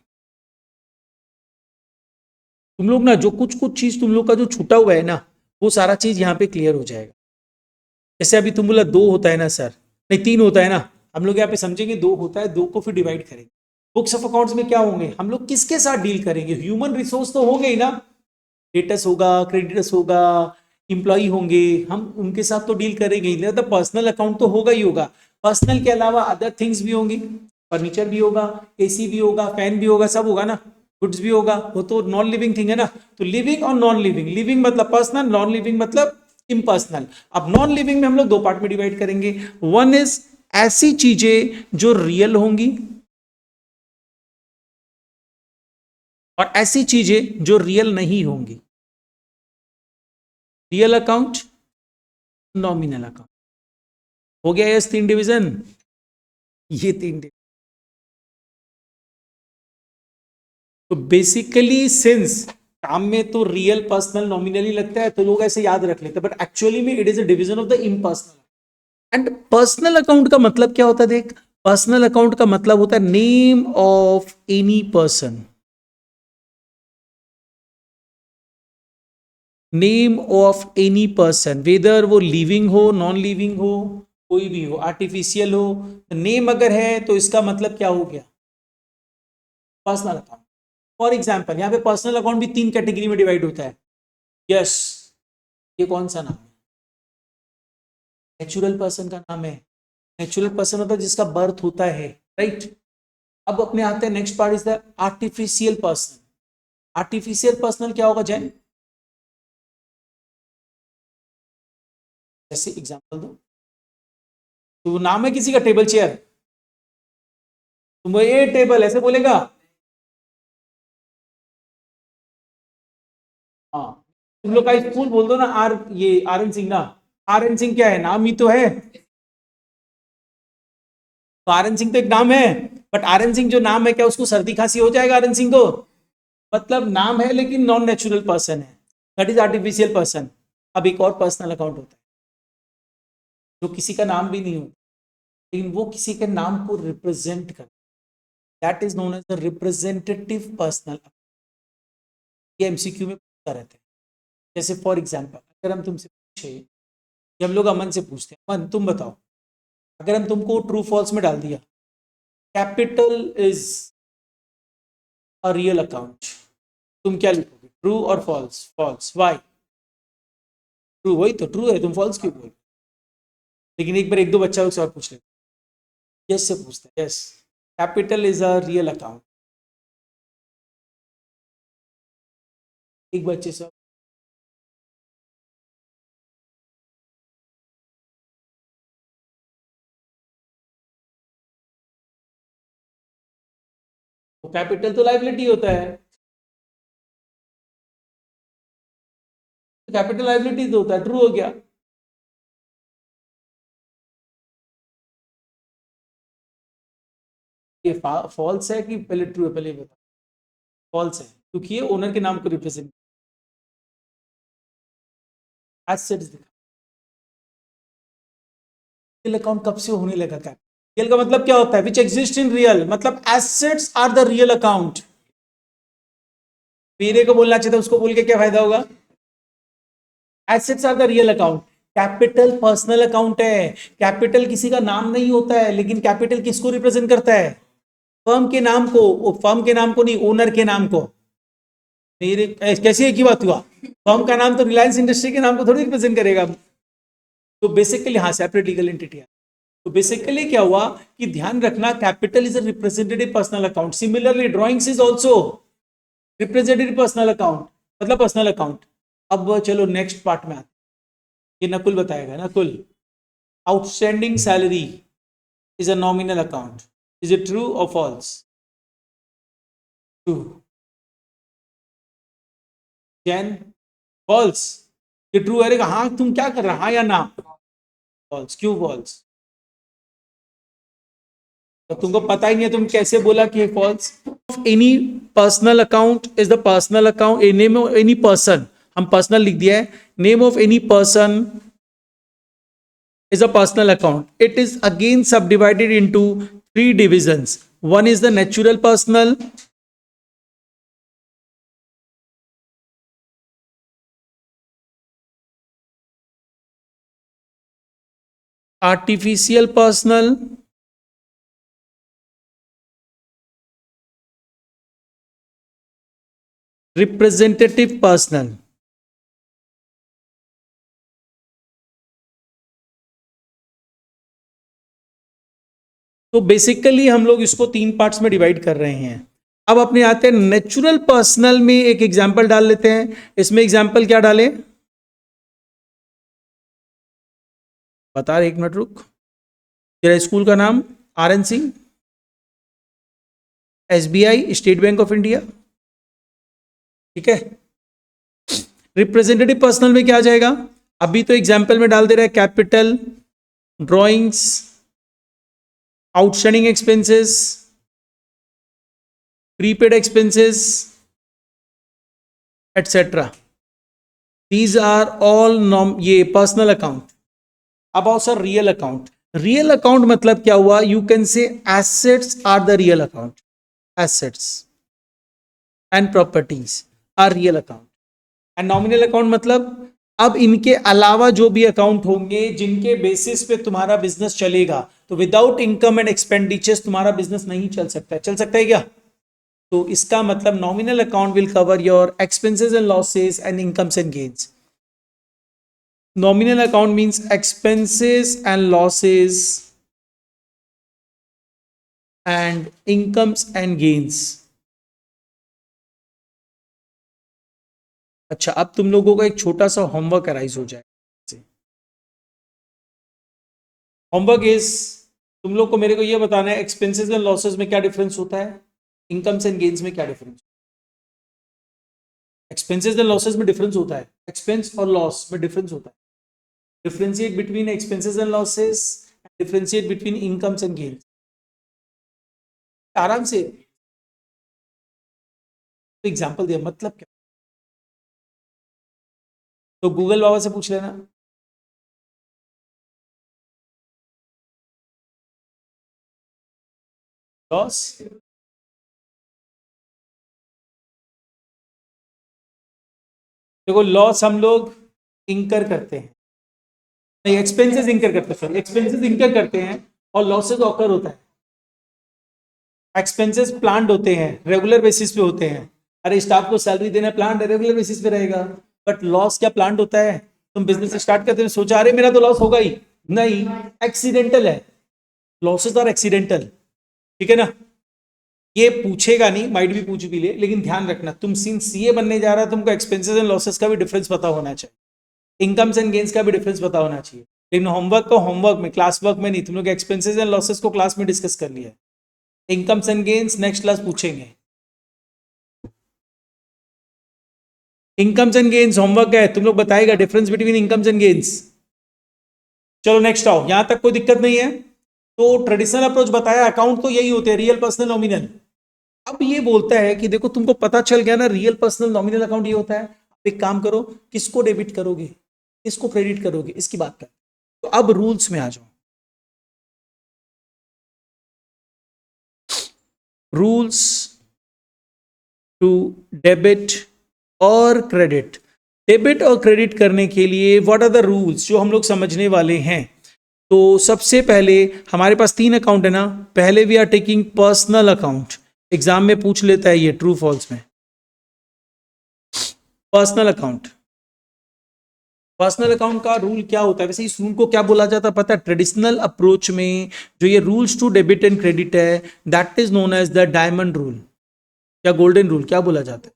तुम लोग ना जो कुछ कुछ चीज तुम लोग का जो छूटा हुआ है ना, वो सारा चीज यहाँ पे क्लियर हो जाएगा। जैसे अभी तुम बोला दो होता है ना सर, नहीं तीन होता है ना, हम लोग यहाँ पे समझेंगे दो होता है, दो को फिर डिवाइड करेंगे। बुक्स ऑफ अकाउंट्स में क्या होंगे, हम लोग किसके साथ डील करेंगे, ह्यूमन रिसोर्स तो होंगे ही ना, डेटस होगा, क्रेडिटर्स होगा, इंप्लॉई होंगे, हम उनके साथ तो डील करेंगे ही, तो पर्सनल अकाउंट तो होगा ही होगा। पर्सनल के अलावा अदर थिंग्स भी होंगी, फर्नीचर भी होगा, एसी भी होगा, फैन भी होगा, सब होगा ना, गुड्स भी होगा, वो तो नॉन लिविंग थिंग है ना। तो लिविंग और नॉन लिविंग, लिविंग मतलब पर्सनल, नॉन लिविंग मतलब इम्पर्सनल। अब नॉन लिविंग में हम लोग दो पार्ट में डिवाइड करेंगे। वन इज ऐसी चीजें जो रियल होंगी, और ऐसी चीजें जो रियल नहीं होंगी। रियल अकाउंट, नॉमिनल अकाउंट, हो गया यस तीन डिवीजन, ये तीन डिवीजन। तो बेसिकली सिंस काम में तो रियल पर्सनल नॉमिनली लगता है, तो लोग ऐसे याद रख लेते हैं, बट एक्चुअली में it is a division of the impersonal. And personal account का मतलब क्या होता है, देख, पर्सनल अकाउंट का मतलब होता है name of any person, name of any person, whether वो लिविंग हो, नॉन लिविंग हो, कोई भी हो, आर्टिफिशियल हो, नेम अगर है तो इसका मतलब क्या हो गया, पर्सनल अकाउंट। फॉर एग्जाम्पल यहाँ पे पर्सनल अकाउंट भी तीन कैटेगरी में डिवाइड होता है। यस, ये कौन सा नाम है, नेचुरल पर्सन का नाम है। नेचुरल पर्सन होता है जिसका बर्थ होता है, राइट। अब अपने आते हैं next part is the artificial person. Artificial personal क्या होगा जैन, जैसे एग्जांपल दो, तो नाम है किसी का टेबल चेयर, तुम ये टेबल ऐसे बोलेगा, हाँ। तुम लोग का स्कूल बोल दो ना, आर एन सिंह ना, आर एन सिंह क्या है, नाम ही तो है। तो आर एन सिंह तो एक नाम है, बट आर एन सिंह जो नाम है, क्या उसको सर्दी खांसी हो जाएगा आर एन सिंह को, मतलब नाम है लेकिन नॉन नेचुरल पर्सन है, दैट इज आर्टिफिशियल पर्सन। अब एक और पर्सनल अकाउंट होता है जो किसी का नाम भी नहीं होता, लेकिन वो किसी के नाम को रिप्रेजेंट कर, that is known as the representative personal. ये एमसीक्यू में पूछता रहता है। जैसे फॉर एग्जाम्पल अगर हम तुमसे पूछे, हम लोग अमन से पूछते हैं, अमन तुम बताओ, अगर हम तुमको ट्रू फॉल्स में डाल दिया, capital is a real account, तुम क्या लिखोगे, ट्रू और फॉल्स? False, Y? ट्रू, वही तो ट्रू है, तुम फॉल्स क्यों बोल? लेकिन एक बार एक दो बच्चा से और पूछ लेते, यस से पूछते हैं, yes capital is a real account. एक बच्चे से कैपिटल तो लाइबिलिटी होता है, कैपिटल लाइबिलिटी तो होता है, ट्रू हो गया। ये फॉल्स है कि पहले ट्रू है? पहले बता। फॉल्स है, क्योंकि ये ओनर के नाम को रिप्रेजेंट, एसेट्स दिखा। रियल अकाउंट कब से होने लगा? क्या रियल का मतलब क्या होता है? विच एग्जिस्ट इन रियल, मतलब assets are the real account. मेरे को बोलना चाहिए था, उसको बोल के क्या फायदा होगा? Assets are the real account. Capital personal account है, कैपिटल किसी का नाम नहीं होता है, लेकिन कैपिटल किसको रिप्रेजेंट करता है? फर्म के नाम को, फर्म के नाम को नहीं, ओनर के नाम को। मेरे कैसे एक ही बात हुआ? फर्म का नाम तो रिलायंस इंडस्ट्री के नाम को थोड़ी रिप्रेजेंट करेगा। तो बेसिकली हाँ, सेपरेट लीगल एंटिटी है। तो बेसिकली क्या हुआ कि ध्यान रखना, capital is a representative personal account. Similarly drawings is also representative personal account, मतलब पर्सनल अकाउंट। अब चलो नेक्स्ट पार्ट में आते, ये नकुल बताएगा। Nakul, outstanding salary is a nominal account, is it true और फॉल्स? ट्रू। जैन, फॉल्स। ये ट्रू है? हाँ, तुम क्या कर रहा, हाँ या ना? फॉल्स, क्यों फॉल्स? तो तुमको पता ही नहीं है, तुम कैसे बोला कि false? Any personal account is the personal account, name of any person, हम पर्सनल लिख दिया है, name of any person is a personal account. It is again subdivided into three divisions. One is the natural personal, artificial personal, representative personal. तो basically हम लोग इसको तीन parts में डिवाइड कर रहे हैं। अब अपने आते हैं नेचुरल पर्सनल में, एक एग्जांपल डाल लेते हैं। इसमें एग्जांपल क्या डालें? बता रहे, एक मिनट रुक। तेरा स्कूल का नाम RNC, SBI, state bank of India, ठीक है। रिप्रेजेंटेटिव पर्सनल में क्या आ जाएगा? अभी तो एग्जांपल में डाल दे रहा है capital, drawings, outstanding expenses, prepaid expenses, etc. These are all ये पर्सनल अकाउंट। अब आओ sir real account. Real account मतलब क्या हुआ? You can say assets are the real account, assets and properties are real account. And nominal account मतलब अब इनके अलावा जो भी अकाउंट होंगे जिनके बेसिस पे तुम्हारा बिजनेस चलेगा, तो विदाउट इनकम एंड एक्सपेंडिचर्स तुम्हारा बिजनेस नहीं चल सकता है। चल सकता है क्या? तो इसका मतलब nominal account will cover your expenses and losses and incomes and gains. Nominal account means expenses and losses and incomes and gains. अच्छा, अब तुम लोगों का एक छोटा सा होमवर्क अराइज हो जाए। होमवर्क इज, तुम लोग को मेरे को यह बताना है एक्सपेंसेस एंड लॉसेस में क्या डिफरेंस होता है, इनकम्स एंड गेन्स में क्या डिफरेंस। एक्सपेंसेस एंड लॉसेस में डिफरेंस होता है, एक्सपेंस और लॉस में डिफरेंस होता है। Differentiate between expenses and losses, differentiate between incomes and gains. आराम से एग्जांपल दिया, मतलब क्या? तो गूगल बाबा से पूछ लेना। लॉस, देखो लॉस हम लोग इंकर करते हैं, नहीं एक्सपेंसेस इंकर करते हैं, सॉरी एक्सपेंसेस इंकर करते हैं और लॉसेस ऑकर होता है। एक्सपेंसेस प्लान्ड होते हैं, रेगुलर बेसिस पे होते हैं। अरे स्टाफ को सैलरी देना प्लान रेगुलर बेसिस पे रहेगा, बट लॉस क्या प्लान होता है? तुम बिजनेस स्टार्ट करते हो सोचा अरे मेरा तो लॉस होगा ही नहीं, एक्सीडेंटल है, लॉसेस आर एक्सीडेंटल, ठीक है ना? ये पूछेगा नहीं, माइट भी पूछ भी ले, लेकिन ध्यान रखना तुम सीए बनने जा रहा है, तुमको एक्सपेंसेस एंड लॉसेस का भी डिफरेंस पता होना चाहिए, इनकम्स एंड गेन्स का भी डिफरेंस पता होना चाहिए। लेकिन होमवर्क को होमवर्क में, क्लास वर्क में नहीं, तुम लोग एक्सपेंसेस एंड लॉसेस को क्लास में डिस्कस कर लिया है, incomes and gains next class पूछेंगे। इनकम्स एंड गेन्स होमवर्क है, तुम लोग बताएगा difference between incomes and gains. चलो नेक्स्ट आओ, यहां तक कोई दिक्कत नहीं है। तो ट्रेडिशनल अप्रोच बताया, अकाउंट तो यही होते हैं, रियल पर्सनल नॉमिनल। अब ये बोलता है कि देखो तुमको पता चल गया ना रियल पर्सनल नॉमिनल अकाउंट ये होता है, एक काम करो, किसको डेबिट करोगे किसको क्रेडिट करोगे इसकी बात कर। तो अब रूल्स में आ जाओ, रूल्स टू डेबिट और क्रेडिट। डेबिट और क्रेडिट करने के लिए व्हाट आर द रूल्स जो हम लोग समझने वाले हैं। तो सबसे पहले हमारे पास 3 अकाउंट है ना, पहले we are taking personal account, exam में पूछ लेता है ये ट्रू फॉल्स में। पर्सनल अकाउंट, पर्सनल अकाउंट का रूल क्या होता है, वैसे इस रूल को क्या बोला जाता है पता है? ट्रेडिशनल अप्रोच में जो ये rules to debit and credit है, that is known as the diamond rule या गोल्डन रूल, क्या बोला जाता है?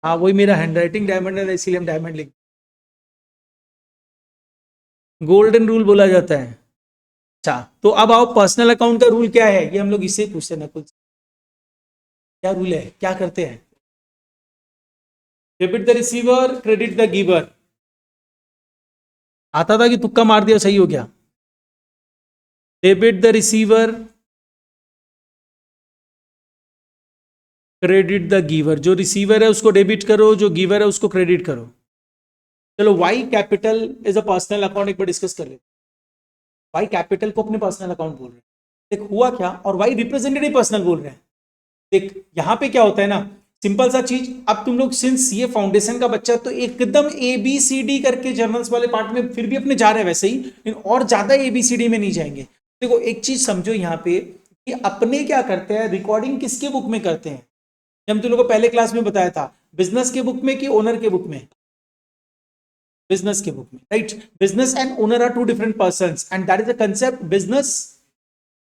हाँ वही, मेरा हैंडराइटिंग डायमंड है इसीलिए हम डायमंड लिख, गोल्डन रूल बोला जाता है। अच्छा तो अब आओ पर्सनल अकाउंट का रूल क्या है, ये हम लोग इससे पूछते हैं नकुल, क्या रूल है, क्या करते हैं? Debit the receiver, credit the giver. आता था कि तुक्का मार दिया सही हो गया? Debit the receiver, credit the giver, जो रिसीवर है उसको डेबिट करो, जो गिवर है उसको क्रेडिट करो। चलो why capital is a personal account एक बार डिस्कस कर लेते। वाई कैपिटल को अपने पर्सनल अकाउंट बोल रहे हैं, देख हुआ क्या, और वाई रिप्रेजेंटेटिव पर्सनल बोल रहे हैं। देख यहां पे क्या होता है ना, सिंपल सा चीज, अब तुम लोग सिंस ये फाउंडेशन का बच्चा तो एकदम ए बी सी डी करके जर्नल्स वाले पार्ट में फिर भी अपने जा रहे हैं वैसे ही, लेकिन और ज्यादा ए बी सी डी में नहीं जाएंगे। देखो एक चीज समझो यहाँ पे कि अपने क्या करते हैं, रिकॉर्डिंग किसके बुक में करते हैं? हम तुम लोग को पहले क्लास में बताया था, बिजनेस के बुक में कि ओनर के बुक में? बिजनेस के बुक में, right? Business and owner are two different person and that is a concept, business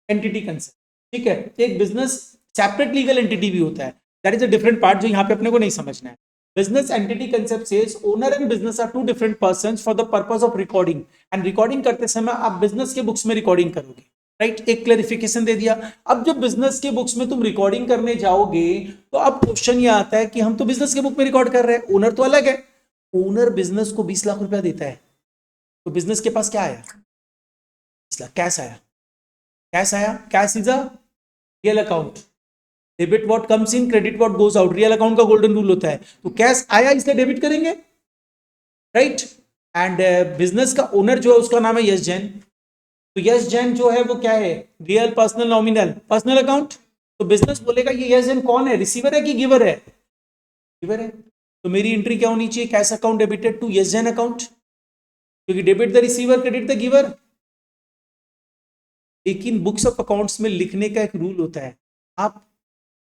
entity concept, ठीक है? एक बिजनेस सेपरेट लीगल एंटिटी भी होता है, that is a different part जो यहाँ पे अपने को नहीं समझना है। Business entity concept says owner and business are two different persons for the purpose of recording, and recording करते समय आप बिजनेस के बुक्स में रिकॉर्डिंग करोगे, राइट? एक क्लैरिफिकेशन दे दिया। अब जब बिजनेस के बुक्स में तुम रिकॉर्डिंग करने जाओगे तो अब क्वेश्चन ये आता है कि हम तो बिजनेस के बुक में रिकॉर्ड कर रहे हैं, ओनर तो अलग है। ओनर बिजनेस को 20 लाख रुपया देता है, तो बिजनेस के पास क्या आया? 20 लाख कैश आया, कैश आया, cash is a real account, debit what comes in, credit what goes out, real account का गोल्डन रूल होता है। तो कैश आया इसलिए डेबिट करेंगे, राइट? एंड बिजनेस का ओनर जो है उसका नाम है यश जैन, तो यश जैन जो है वो क्या है, real personal nominal personal account. तो बिजनेस बोलेगा ये यश जैन कौन है, रिसीवर है कि गिवर है? गिवर है, तो मेरी एंट्री क्या होनी चाहिए, cash account debited to Yash Jain account, क्योंकि debit the receiver credit the giver. लेकिन बुक्स ऑफ अकाउंट्स में लिखने का एक रूल होता है, आप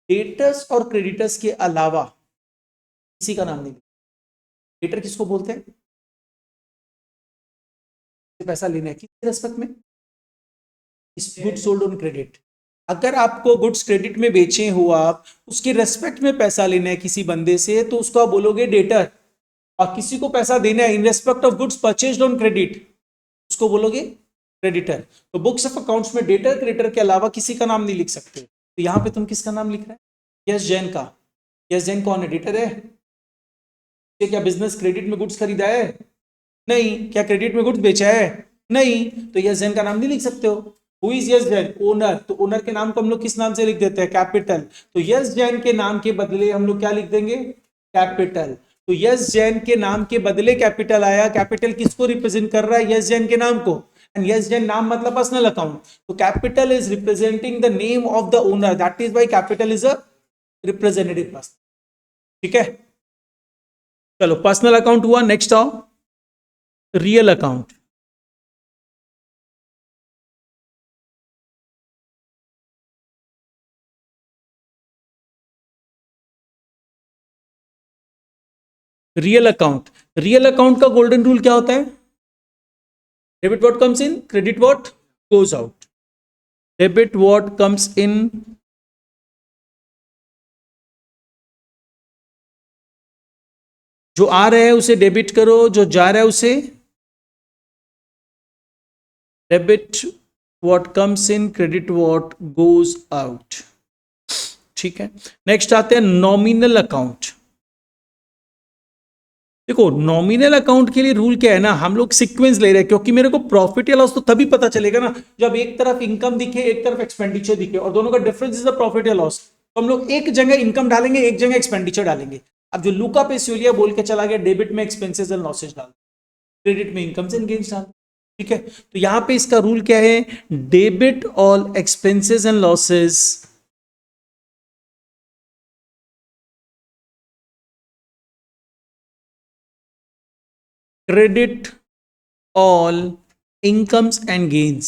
डेटर्स और क्रेडिटर्स के अलावा किसी का नाम नहीं। डेटर किसको बोलते हैं, पैसा लेना है किसके रेस्पेक्ट में, गुड्स सोल्ड ऑन क्रेडिट। अगर आपको गुड्स क्रेडिट में बेचे हो आप, उसके रेस्पेक्ट में पैसा लेना है किसी बंदे से, तो उसको आप बोलोगे डेटर। और किसी को पैसा देना है in respect of goods purchased on credit, उसको बोलोगे क्रेडिटर। तो बुक्स ऑफ अकाउंट्स में डेटर क्रेडिटर के अलावा किसी का नाम नहीं लिख सकते। तो यहां पे तुम किसका नाम लिख रहे हैं, यस जैन का। यस जैन कौन है, डेटर है? क्या बिजनेस क्रेडिट में गुड्स खरीदा है? नहीं। क्या क्रेडिट में गुड्स बेचा है? नहीं। तो यस जैन का नाम नहीं लिख सकते हो। Who is yes Jain, owner, तो ओनर के नाम को हम लोग किस नाम से लिख देते हैं, कैपिटल। तो यस जैन के नाम के बदले हम लोग क्या लिख देंगे, कैपिटल। तो यस जैन के नाम के बदले कैपिटल आया, कैपिटल किसको रिप्रेजेंट कर रहा है, यस जैन के नाम को, एंड यस जैन नाम मतलब पर्सनल अकाउंट, तो capital is representing the name of the owner, that is why capital is a representative person, ठीक है? चलो पर्सनल अकाउंट हुआ, नेक्स्ट आओ real account. Real account, real account का गोल्डन रूल क्या होता है? Debit what comes in, credit what goes out. Debit what comes in, जो आ रहा है उसे डेबिट करो, जो जा रहा है उसे debit what comes in, credit what goes out. ठीक है, नेक्स्ट आते हैं नॉमिनल अकाउंट। देखो नॉमिनल अकाउंट के लिए रूल क्या है ना, हम लोग सीक्वेंस ले रहे हैं, क्योंकि मेरे को प्रॉफिट या लॉस तो तभी पता चलेगा ना जब एक तरफ इनकम दिखे, एक तरफ एक्सपेंडिचर दिखे, और दोनों का डिफरेंस इज द प्रॉफिट या लॉस। तो हम लोग एक जगह इनकम डालेंगे, एक जगह एक्सपेंडिचर डालेंगे। अब जो लुका पेसियोलिया बोल के चला गया, डेबिट में एक्सपेंसेस एंड लॉसेज डाल, क्रेडिट में इनकम एंड गेन्स डाल। ठीक है, तो यहां पे इसका रूल क्या है, debit all expenses and losses credit all incomes and gains.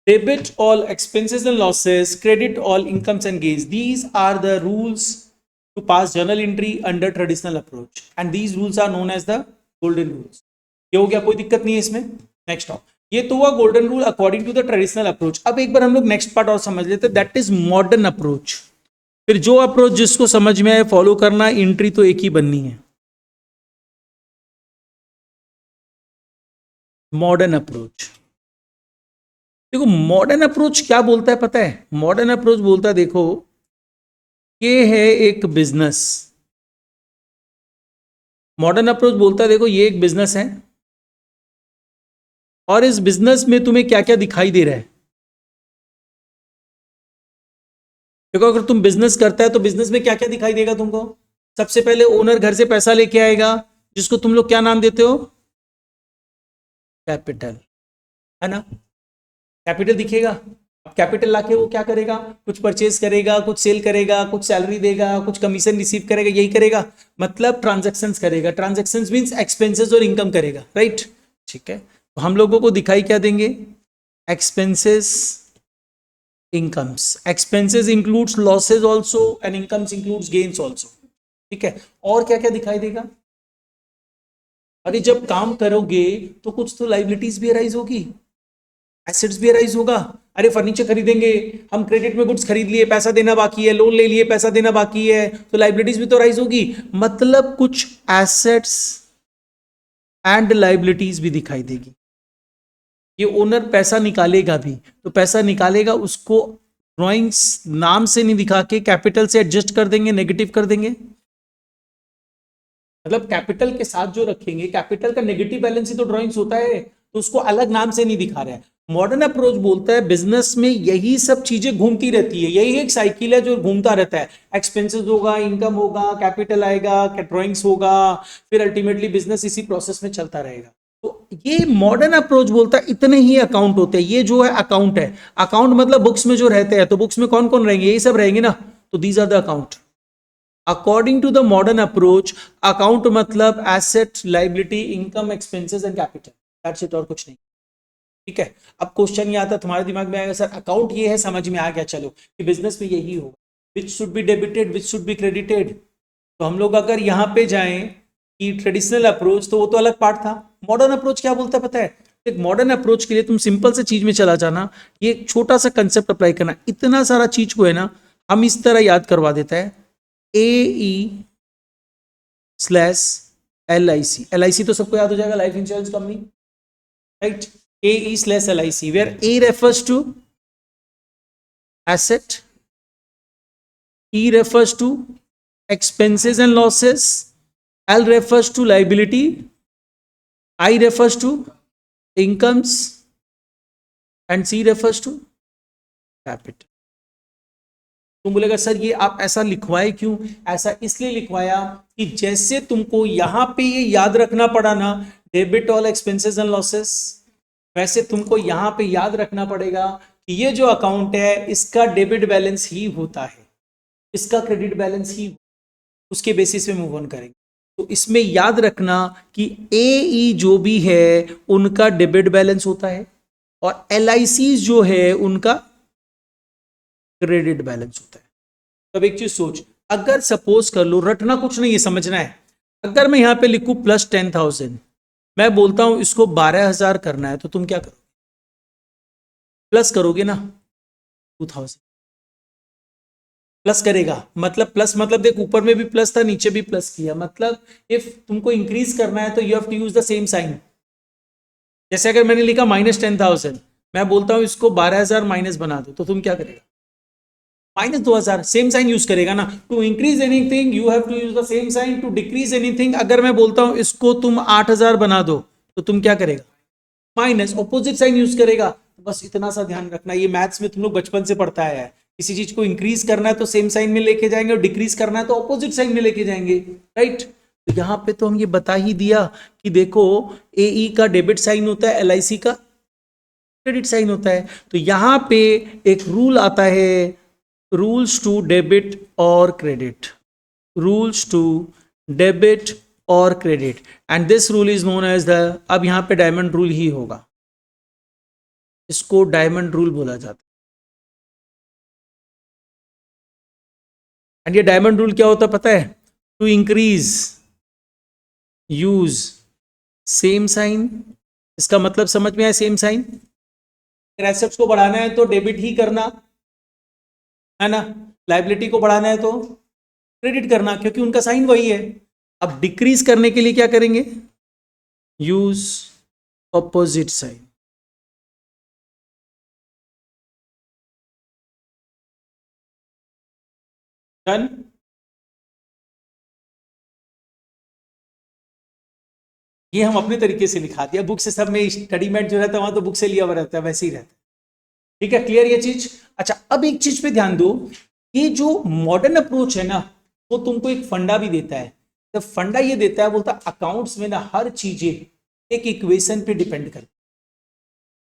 Debit all expenses and losses, credit all incomes and gains. These are the rules to pass journal entry under traditional approach, and these rules are known as the golden rules. ये हो गया, कोई दिक्कत नहीं है इसमें। Next of ये तो हुआ golden rule according to the traditional approach. अब एक बार हम लोग नेक्स्ट पार्ट और समझ लेते हैं, दैट इज मॉडर्न अप्रोच। फिर जो अप्रोच जिसको समझ में आए फॉलो करना, एंट्री तो एक ही बननी है। मॉडर्न अप्रोच, देखो मॉडर्न अप्रोच क्या बोलता है पता है? मॉडर्न अप्रोच बोलता है, देखो ये है एक बिजनेस। मॉडर्न अप्रोच बोलता है देखो ये एक बिजनेस है, और इस बिजनेस में तुम्हें क्या क्या दिखाई दे रहा है। देखो अगर तुम बिजनेस करता है तो बिजनेस में क्या क्या दिखाई देगा तुमको। सबसे पहले ओनर घर से पैसा लेके आएगा, जिसको तुम लोग क्या नाम देते हो, कैपिटल, है ना। कैपिटल दिखेगा। अब कैपिटल लाके वो क्या करेगा, कुछ परचेज करेगा, कुछ सेल करेगा, कुछ सैलरी देगा, कुछ कमीशन रिसीव करेगा, यही करेगा, मतलब ट्रांजैक्शंस करेगा। ट्रांजैक्शंस मींस एक्सपेंसेस और इनकम करेगा, राइट। ठीक है, तो हम लोगों को दिखाई क्या देंगे, expenses, incomes. Expenses includes losses also and incomes includes gains also. ठीक है, और क्या क्या दिखाई देगा। अरे जब काम करोगे तो कुछ तो लाइबिलिटीज भी अराइज होगी, एसेट्स भी अराइज होगा। अरे फर्नीचर खरीदेंगे हम, क्रेडिट में गुड्स खरीद लिए, पैसा देना बाकी है, लोन ले लिए, पैसा देना बाकी है, तो लाइबिलिटीज भी तो अराइज होगी। मतलब कुछ एसेट्स एंड लाइबिलिटीज भी दिखाई देगी। ये ओनर पैसा निकालेगा भी, तो पैसा निकालेगा उसको ड्राइंग्स नाम से नहीं दिखा के कैपिटल से एडजस्ट कर देंगे, नेगेटिव कर देंगे। मतलब कैपिटल के साथ जो रखेंगे, कैपिटल का नेगेटिव बैलेंस ही तो ड्राइंग्स होता है, तो उसको अलग नाम से नहीं दिखा रहा है। मॉडर्न अप्रोच बोलता है बिजनेस में यही सब चीजें घूमती रहती है, यही एक साइकिल है जो घूमता रहता है। एक्सपेंसेस होगा, इनकम होगा, कैपिटल आएगा, ड्राइंग्स होगा, फिर अल्टीमेटली बिजनेस इसी प्रोसेस में चलता रहेगा। तो ये मॉडर्न अप्रोच बोलता है इतने ही अकाउंट होते हैं। ये जो है अकाउंट है, अकाउंट मतलब बुक्स में जो रहते हैं, तो बुक्स में कौन कौन रहेंगे, यही सब रहेंगे ना, तो these are the account. According to the modern approach account मतलब asset, liability, income, expenses and capital, that's it, और कुछ नहीं। ठीक है, अब क्वेश्चन ये आता है तुम्हारे दिमाग में आएगा, सर अकाउंट ये है, समझ में आ गया, चलो कि बिजनेस में यही होगा, which should be debited, which should be credited. तो हम लोग अगर यहां पे जाएं कि ट्रेडिशनल अप्रोच, तो वो तो अलग पार्ट था। मॉडर्न अप्रोच क्या बोलता है पता है? एक मॉडर्न अप्रोच के लिए तुम सिंपल से चीज में चला जाना, ये एक छोटा सा कंसेप्ट अप्लाई करना, इतना सारा चीज को है ना हम इस तरह याद करवा देता है, AE/LIC। LIC तो सबको याद हो जाएगा, life insurance company, right. AE/LIC, where A refers to asset, E refers to expenses and losses, L refers to liability, I refers to incomes, and C refers to capital। तुम बोलेगा sir ये आप ऐसा लिखवाए क्यों? ऐसा इसलिए लिखवाया कि जैसे तुमको यहां पे ये याद रखना पड़ा ना, debit all expenses and losses, वैसे तुमको यहां पे याद रखना पड़ेगा कि ये जो अकाउंट है इसका डेबिट बैलेंस ही होता है, इसका क्रेडिट बैलेंस ही, उसके बेसिस पे मूव ऑन करेंगे। तो इसमें याद रखना कि AE जो भी है उनका डेबिट बैलेंस होता है, और LIC जो है उनका क्रेडिट बैलेंस होता है। तब एक चीज सोच, अगर सपोज कर लो, रटना कुछ नहीं है, समझना है, अगर मैं यहां पे लिखूं प्लस 10,000, मैं बोलता हूं इसको 12,000 करना है, तो तुम क्या करोगे? प्लस करोगे ना, 2,000 प्लस करेगा, मतलब प्लस मतलब देख, ऊपर में भी प्लस था, नीचे भी प्लस किया, मतलब इफ तुमको इंक्रीज करना है तो you have to use the same sign. जैसे अगर मैंने लिखा -10,000, मैं बोलता हूं इसको 12,000 माइनस बना दो, तो तुम क्या करेगा? -2,000, सेम साइन यूज करेगा ना। To increase anything you have to use the same sign, to decrease anything, अगर मैं बोलता हूं इसको तुम 8,000 बना दो, तो तुम क्या करेगा? माइनस, ऑपोजिट साइन यूज करेगा। तो बस इतना सा ध्यान रखना, ये मैथ्स में तुम लोग बचपन से पढ़ता है, किसी चीज को इंक्रीज करना है तो सेम साइन में लेके जाएंगे, और डिक्रीज करना है तो ऑपोजिट साइन में लेके जाएंगे, राइट। तो यहां पे तो हम ये बता ही दिया कि देखो, एई का डेबिट साइन होता है, एलआईसी का क्रेडिट साइन होता है। तो यहां पे एक रूल आता है, रूल्स टू डेबिट और क्रेडिट, रूल्स टू डेबिट और credit, and this rule is known as the, अब यहां पे डायमंड रूल ही होगा, इसको डायमंड रूल बोला जाता है। एंड ये डायमंड रूल क्या होता है पता है? To increase use same sign, इसका मतलब समझ में आया? सेम साइन, एसेट्स को बढ़ाना है तो डेबिट ही करना है ना, लाइबिलिटी को बढ़ाना है तो क्रेडिट करना, क्योंकि उनका साइन वही है। अब डिक्रीज करने के लिए क्या करेंगे? Use opposite sign. डन। ये हम अपने तरीके से लिखा दिया, बुक से सब में स्टडी मेट जो रहता है वहां तो बुक से लिया हुआ रहता है, वैसे ही रहता है। ठीक है, क्लियर ये चीज? अच्छा, अब एक चीज पे ध्यान दो, ये जो मॉडर्न अप्रोच है ना, वो तुमको एक फंडा भी देता है। तो फंडा ये देता है, बोलता अकाउंट्स में ना हर चीजें एक इक्वेशन पे डिपेंड करती,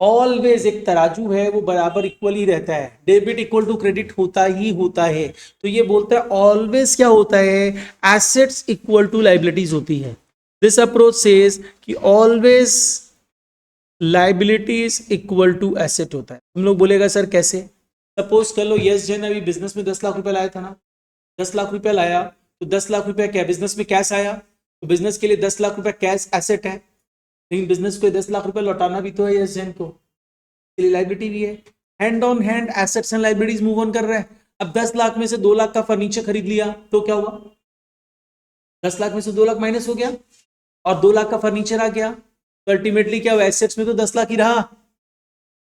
ऑलवेज एक तराजू है वो बराबर इक्वल ही रहता है, डेबिट इक्वल टू क्रेडिट होता ही होता है। तो ये बोलता है ऑलवेज क्या होता है? एसेट्स इक्वल टू लाइबिलिटीज होती है। दिस अप्रोच सेज कि always liabilities equal to asset होता है। तुम लोग बोलेगा सर कैसे? सपोज कर लो यस जैन अभी बिजनेस में 10 लाख रुपया लाया था ना, 10 लाख रुपया लाया, तो 10 लाख रुपया क्या बिजनेस में कैश आया, तो बिजनेस के लिए 10 लाख रुपया कैश एसेट है, लेकिन बिजनेस को 10 लाख रुपया लौटाना भी तो है यस जैन को, इसलिए लाइबिलिटी भी है। Hand on hand assets and liabilities move on कर रहे हैं। अब 10 लाख में से 2 लाख का फर्नीचर खरीद लिया तो क्या हुआ? 10 लाख में से 2 लाख माइनस हो गया और 2 लाख का फर्नीचर आ गया, तो अल्टीमेटली क्या हुआ? एसेट्स में तो 10 लाख ही रहा।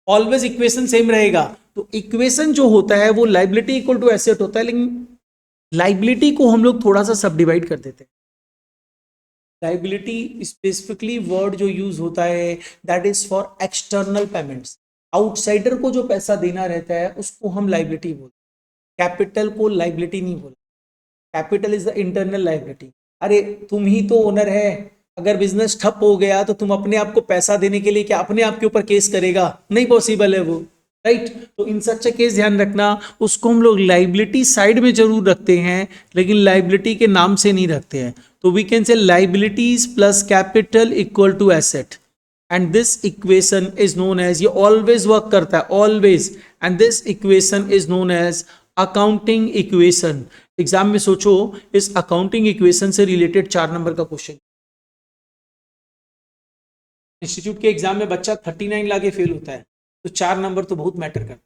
ऑलवेज इक्वेशन सेम रहेगा। तो इक्वेशन जो होता है वो लाइबिलिटी इक्वल टू एसेट होता है, लेकिन लाइबिलिटी को हम लोग थोड़ा सा सब डिवाइड कर देते हैं। लाइबिलिटी स्पेसिफिकली वर्ड जो यूज होता है that is for external payments, outsider को जो पैसा देना रहता है उसको हम लाइबिलिटी बोलते हैं, कैपिटल को लाइबिलिटी नहीं बोलते। Capital is the internal liability. अरे तुम ही तो ओनर है, अगर बिजनेस ठप हो गया तो तुम अपने आप को पैसा देने के लिए क्या अपने आप के ऊपर केस करेगा? नहीं पॉसिबल है वो, राइट। तो इन सच केस ध्यान रखना, उसको हम लोग लाइबिलिटी साइड में जरूर रखते हैं, लेकिन लाइबिलिटी के नाम से नहीं रखते हैं। तो we can say liabilities plus capital equal to asset, and this equation is known as, ये ऑलवेज वर्क करता है always, and this equation is known as accounting equation. Exam में सोचो इस अकाउंटिंग इक्वेशन से रिलेटेड 4 नंबर का क्वेश्चन, इंस्टीट्यूट के एग्जाम में बच्चा 39 लाके फेल होता है, तो 4 नंबर तो बहुत मैटर करता है।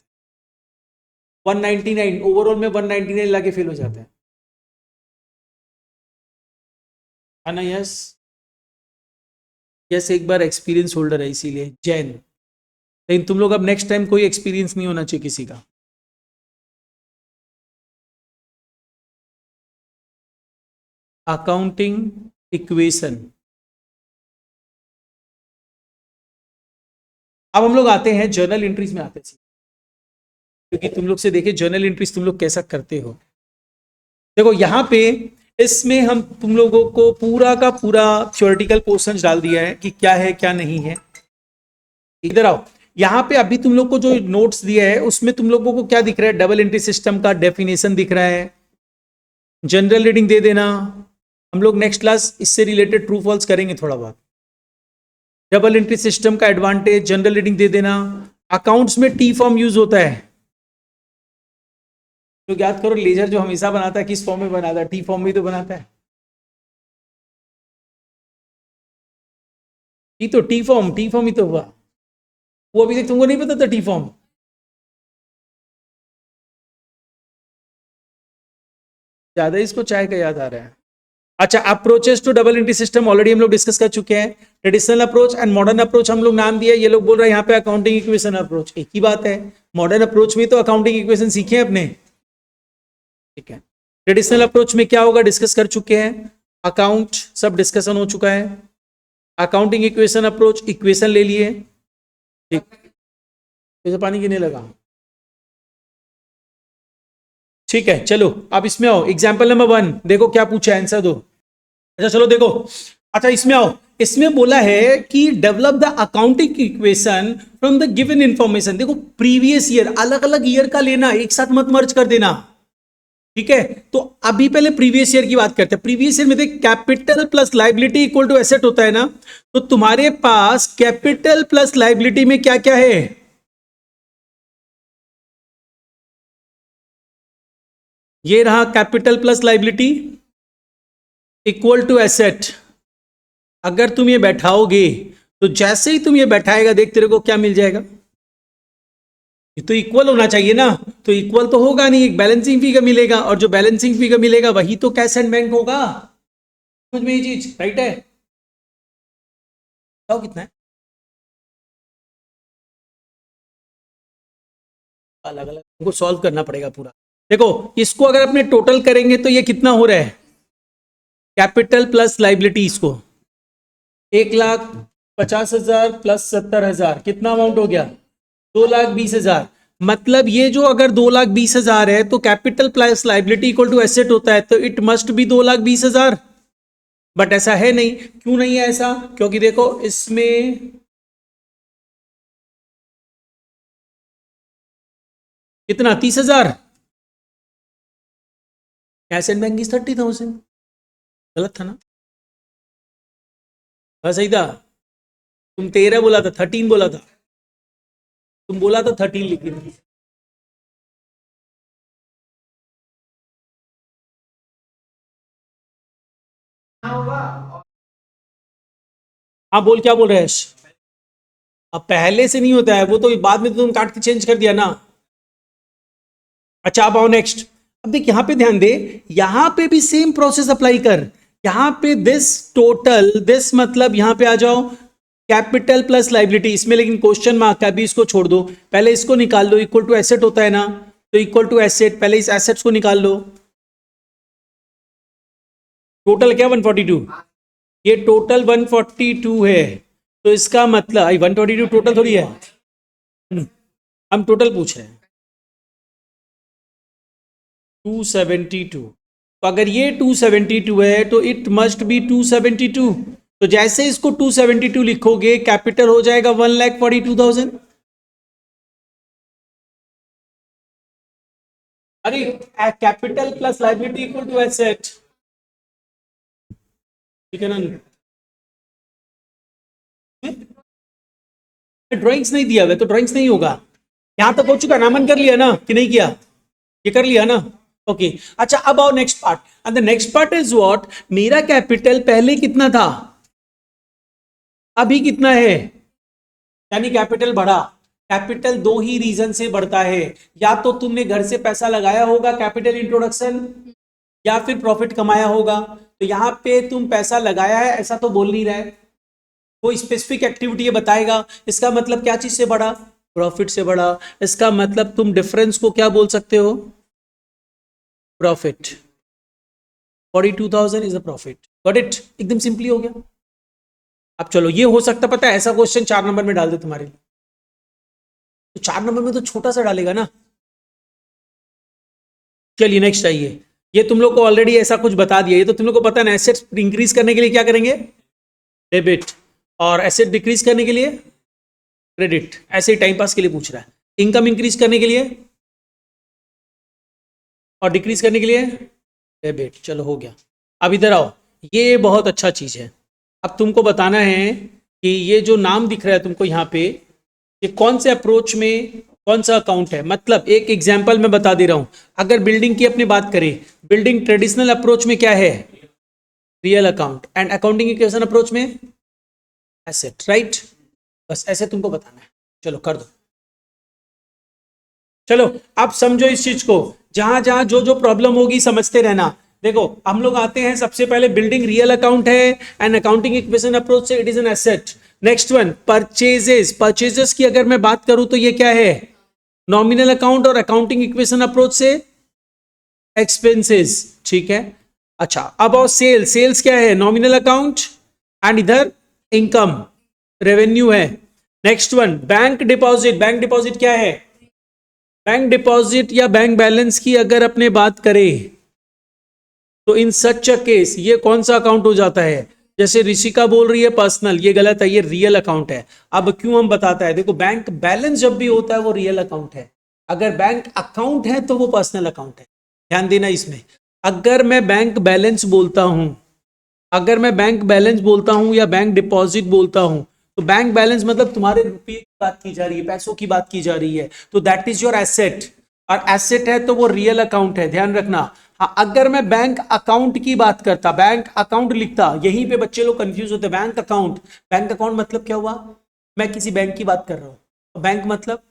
199 ओवरऑल में 199 लाके फेल हो जाता है ना? यस यस, एक बार एक्सपीरियंस होल्डर है इसीलिए जैन, लेकिन तुम लोग अब नेक्स्ट टाइम कोई एक्सपीरियंस नहीं होना चाहिए किसी का। Accounting equation. अब हम लोग आते हैं जर्नल एंट्रीज में आते हैं, क्योंकि तुम लोग से देखे जर्नल एंट्रीज तुम लोग कैसा करते हो। देखो यहां पे इसमें हम तुम लोगों को पूरा का पूरा थ्योरेटिकल पोर्शन डाल दिया है कि क्या है क्या नहीं है। इधर आओ, यहां पे अभी तुम लोग को जो नोट्स दिया है उसमें तुम लोगों को क्या दिख रहा है? डबल एंट्री सिस्टम का डेफिनेशन दिख रहा है, जनरल रीडिंग दे देना। हम लोग नेक्स्ट क्लास इससे रिलेटेड ट्रू फॉल्स करेंगे थोड़ा बहुत। डबल एंट्री सिस्टम का एडवांटेज, जनरल रीडिंग दे देना। अकाउंट्स में टी फॉर्म यूज होता है, तो याद करो लेजर जो हमेशा बनाता है किस फॉर्म में बनाता है, टी फॉर्म में तो बनाता है। ये तो टी फॉर्म ही तो हुआ। वो अभी तक तुमको नहीं पता था टी फॉर्म? ज्यादा इसको चाय का याद आ रहा है। अच्छा, approaches to double entry system already हम लोग डिस्कस कर चुके हैं। Traditional approach and modern approach हम लोग नाम दिया, ये लोग बोल रहे हैं यहाँ पे अकाउंटिंग इक्वेशन अप्रोच, एक ही बात है। मॉडर्न अप्रोच में तो अकाउंटिंग इक्वेशन सीखे हैं अपने, ठीक है। ट्रेडिशनल अप्रोच में क्या होगा डिस्कस कर चुके हैं, अकाउंट सब डिस्कशन हो चुका है। अकाउंटिंग इक्वेशन अप्रोच इक्वेशन ले लिए, ठीक। तो पानी गिरने लगा, ठीक है। चलो अब इसमें आओ, एग्जाम्पल नंबर 1 देखो क्या पूछा है, आंसर दो। अच्छा चलो देखो, अच्छा इसमें आओ, इसमें बोला है कि develop the accounting equation from the given information. देखो प्रीवियस ईयर, अलग अलग ईयर का लेना, एक साथ मत मर्ज कर देना, ठीक है। तो अभी पहले प्रीवियस ईयर की बात करते हैं। प्रीवियस ईयर में देख, capital plus liability equal to asset होता है ना, तो तुम्हारे पास कैपिटल प्लस लाइबिलिटी में क्या क्या है? ये रहा capital plus liability equal to asset. अगर तुम ये बैठाओगे तो जैसे ही तुम ये बैठाएगा देख तेरे को क्या मिल जाएगा, ये तो इक्वल होना चाहिए ना, तो इक्वल तो होगा नहीं, एक बैलेंसिंग फिगर मिलेगा, और जो बैलेंसिंग फिगर मिलेगा वही तो कैश एंड बैंक होगा। समझ में ये चीज राइट है? बताओ कितना है, अलग अलग हमको सॉल्व करना पड़ेगा पूरा। देखो इसको अगर अपने टोटल करेंगे तो ये कितना हो रहा है, कैपिटल प्लस लाइबिलिटी, इसको 1,50,000 प्लस 70,000 कितना अमाउंट हो गया, 2,20,000। मतलब ये जो अगर 2,20,000 है तो capital plus liability equal to asset होता है, तो इट मस्ट बी 2,20,000। बट ऐसा है नहीं, क्यों नहीं है ऐसा? क्योंकि देखो इसमें कितना, 30,000, कैश एंड बैंक इज 30,000। गलत था ना? हाँ सही था, तुम 13 बोला था, 13 बोला था, तुम बोला था 13 लिखी थी। हाँ बोल, क्या बोल रहे हैं? अब पहले से नहीं होता है वो तो, बाद में तो तुम काट के चेंज कर दिया ना। अच्छा अब आओ नेक्स्ट। अब देख यहाँ पे ध्यान दे, यहाँ पे भी सेम प्रोसेस अप्लाई कर। यहाँ पे दिस टोटल, दिस मतलब यहाँ पे आ जाओ कैपिटल प्लस लाइबिलिटी, इसमें लेकिन क्वेश्चन मार्क है, अभी इसको छोड़ दो, पहले इसको निकाल लो। इक्वल टू एसेट होता है ना, तो इक्वल टू एसेट, पहले इस एसेट्स को निकाल लो। टोटल क्या 142, ये टोटल 142 है, तो इसका मतलब 142 टोटल थोड़ी है, हम टोटल पूछ रहे हैं। 272, तो अगर ये 272 है तो इट मस्ट बी 272। तो जैसे इसको 272 लिखोगे कैपिटल हो जाएगा 1,42,000। अरे capital plus liability equal to asset, ठीक है ना? ड्राइंग्स नहीं दिया हुआ तो ड्राइंग्स नहीं होगा। यहां तक हो चुका, नामन कर लिया ना कि नहीं किया? ये कर लिया ना, ओके। अच्छा अब आओ next part, and the next part is what, मेरा कैपिटल पहले कितना था, अभी कितना है, यानी कैपिटल बढ़ा। कैपिटल दो ही रीजन से बढ़ता है, या तो तुमने घर से पैसा लगाया होगा कैपिटल इंट्रोडक्शन, या फिर प्रॉफिट कमाया होगा। तो यहां पे तुम पैसा लगाया है ऐसा तो बोल नहीं रहा है, कोई स्पेसिफिक एक्टिविटी ये बताएगा। इसका मतलब क्या चीज से बढ़ा, प्रॉफिट से बढ़ा। इसका मतलब तुम डिफरेंस को क्या बोल सकते हो, profit. 42,000 is a profit, got it, एकदम सिंपली हो गया। अब चलो ये हो सकता, पता है ऐसा क्वेश्चन 4 नंबर में डाल दे तुम्हारे लिए, तो 4 नंबर में तो छोटा सा डालेगा ना। चलिए नेक्स्ट आइए, ये तुम लोग को ऑलरेडी ऐसा कुछ बता दिया, ये तो तुम लोग को पता है ना। एसेट्स इंक्रीज करने के लिए क्या करेंगे, डेबिट, और एसेट डिक्रीज करने के लिए क्रेडिट। ऐसे ही टाइम पास के लिए पूछ रहा है। इनकम इंक्रीज करने के लिए और डिक्रीज करने के लिए डेबिट। चलो हो गया। अब इधर आओ, ये बहुत अच्छा चीज है। अब तुमको बताना है कि ये जो नाम दिख रहा है तुमको यहाँ पे, ये कौन से अप्रोच में कौन सा अकाउंट है? मतलब एक एग्जाम्पल मैं बता दे रहा हूं, अगर बिल्डिंग की अपनी बात करें, बिल्डिंग ट्रेडिशनल अप्रोच में क्या है? Real account, and accounting equation approach में एसेट, राइट? बस ऐसे तुमको बताना है, चलो कर दो। चलो अब समझो इस चीज को, जहां जहां जो जो प्रॉब्लम होगी समझते रहना। देखो हम लोग आते हैं, सबसे पहले बिल्डिंग रियल अकाउंट है एंड अकाउंटिंग इक्वेशन अप्रोच से it is an asset. Next one purchases, purchases की अगर मैं बात करूं तो ये क्या है? नॉमिनल अकाउंट, और अकाउंटिंग इक्वेशन अप्रोच से एक्सपेंसेस, ठीक है। अच्छा अब और सेल, सेल्स क्या है? नॉमिनल अकाउंट, एंड इधर इनकम रेवेन्यू है। Next one bank deposit, bank deposit क्या है? बैंक डिपॉजिट या बैंक बैलेंस की अगर अपने बात करें तो इन सच अ केस ये कौन सा अकाउंट हो जाता है? जैसे ऋषिका बोल रही है पर्सनल, ये गलत है, ये रियल अकाउंट है। अब क्यों हम बताता है, देखो बैंक बैलेंस जब भी होता है वो रियल अकाउंट है, अगर बैंक अकाउंट है तो वो पर्सनल अकाउंट है। ध्यान देना इसमें, अगर मैं बैंक बैलेंस बोलता हूं, अगर मैं बैंक बैलेंस बोलता हूं या बैंक डिपॉजिट बोलता हूं, तो बैंक बैलेंस मतलब तुम्हारे रुपये की बात की जा रही है, पैसों की बात की जा रही है, तो दैट इज योर एसेट। और एसेट है तो वो रियल अकाउंट है, ध्यान रखना। हाँ अगर मैं बैंक अकाउंट की बात करता, बैंक अकाउंट लिखता, यहीं पे बच्चे लोग कंफ्यूज होते हैं। बैंक अकाउंट, बैंक अकाउंट मतलब क्या हुआ? मैं किसी बैंक की बात कर रहा हूं, बैंक मतलब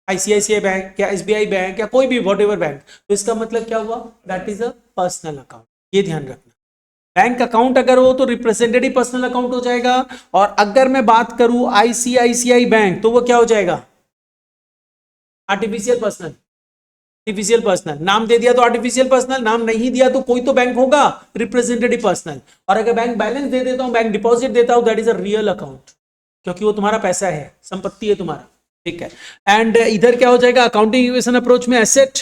आईसीआईसीआई बैंक या एसबीआई बैंक या कोई भी वॉट एवर बैंक, तो इसका मतलब क्या हुआ? That is a personal account, ये ध्यान रखना। बैंक अकाउंट अगर हो तो रिप्रेजेंटेटिव पर्सनल अकाउंट हो जाएगा, और अगर मैं बात करूं आईसीआईसीआई बैंक तो वो क्या हो जाएगा? आर्टिफिशियल पर्सनल, आर्टिफिशियल पर्सनल, नाम दे दिया तो आर्टिफिशियल पर्सनल, नाम नहीं दिया तो कोई तो बैंक होगा रिप्रेजेंटेटिव पर्सनल। और अगर बैंक बैलेंस दे देता हूं, बैंक डिपॉजिट देता हूं, that is a real account, क्योंकि वो तुम्हारा पैसा है, संपत्ति है तुम्हारा, ठीक है। एंड इधर क्या हो जाएगा? अकाउंटिंग इक्वेशन अप्रोच में asset,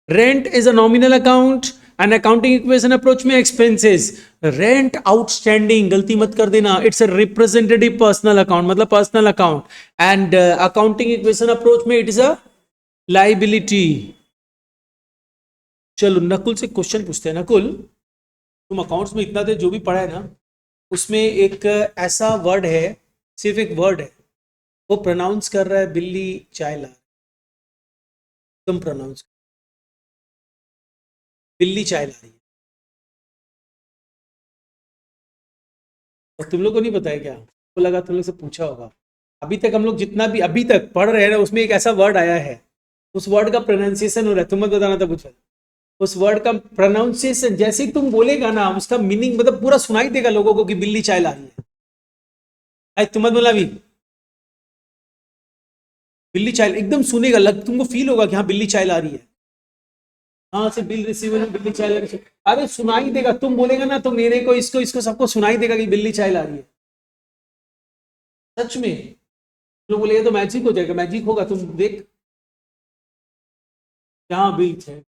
rent is a nominal account, and accounting equation approach में एक्सपेंसेस। रेंट आउटस्टैंडिंग, गलती मत कर देना, it's a representative personal account, मतलब personal account. And accounting equation approach में इट इज अ लाइबिलिटी। चलो नकुल से क्वेश्चन पूछते हैं। नकुल, तुम अकाउंट्स में इतना देर जो भी पढ़ा है ना, उसमें एक ऐसा वर्ड है, सिर्फ एक वर्ड है, वो प्रोनाउंस कर रहा है बिल्ली चाय ला, तुम प्रोनाउंस, बिल्ली चाय ला रही है, और तुम लोग को नहीं पता है क्या? तो लगा तुम लोग से पूछा होगा। अभी तक हम लोग जितना भी अभी तक पढ़ रहे हैं ना, उसमें एक ऐसा वर्ड आया है, उस वर्ड का प्रोनाउंसिएशन हो रहा है, तुम मत बताना था कुछ। उस वर्ड का प्रोनाउंसिएशन जैसे ही तुम बोलेगा ना, उसका मीनिंग मतलब पूरा सुनाई देगा लोगों को कि बिल्ली चाय ला रही है। आई तुम मत बोला अभी, बिल्ली चाय एकदम सुनेगा, लग तुमको फील होगा कि हाँ बिल्ली चाय ला रही है। हाँ से बिल रिसीवर में बिल्ली चाय ला रही है, अरे सुनाई देगा, तुम बोलेगा ना तो मेरे को इसको इसको सबको सुनाई देगा कि बिल्ली चाय ला रही है। सच में लोग बोलेगा तो मैजिक हो जाएगा, मैजिक होगा, तुम देख। यहाँ बिल है,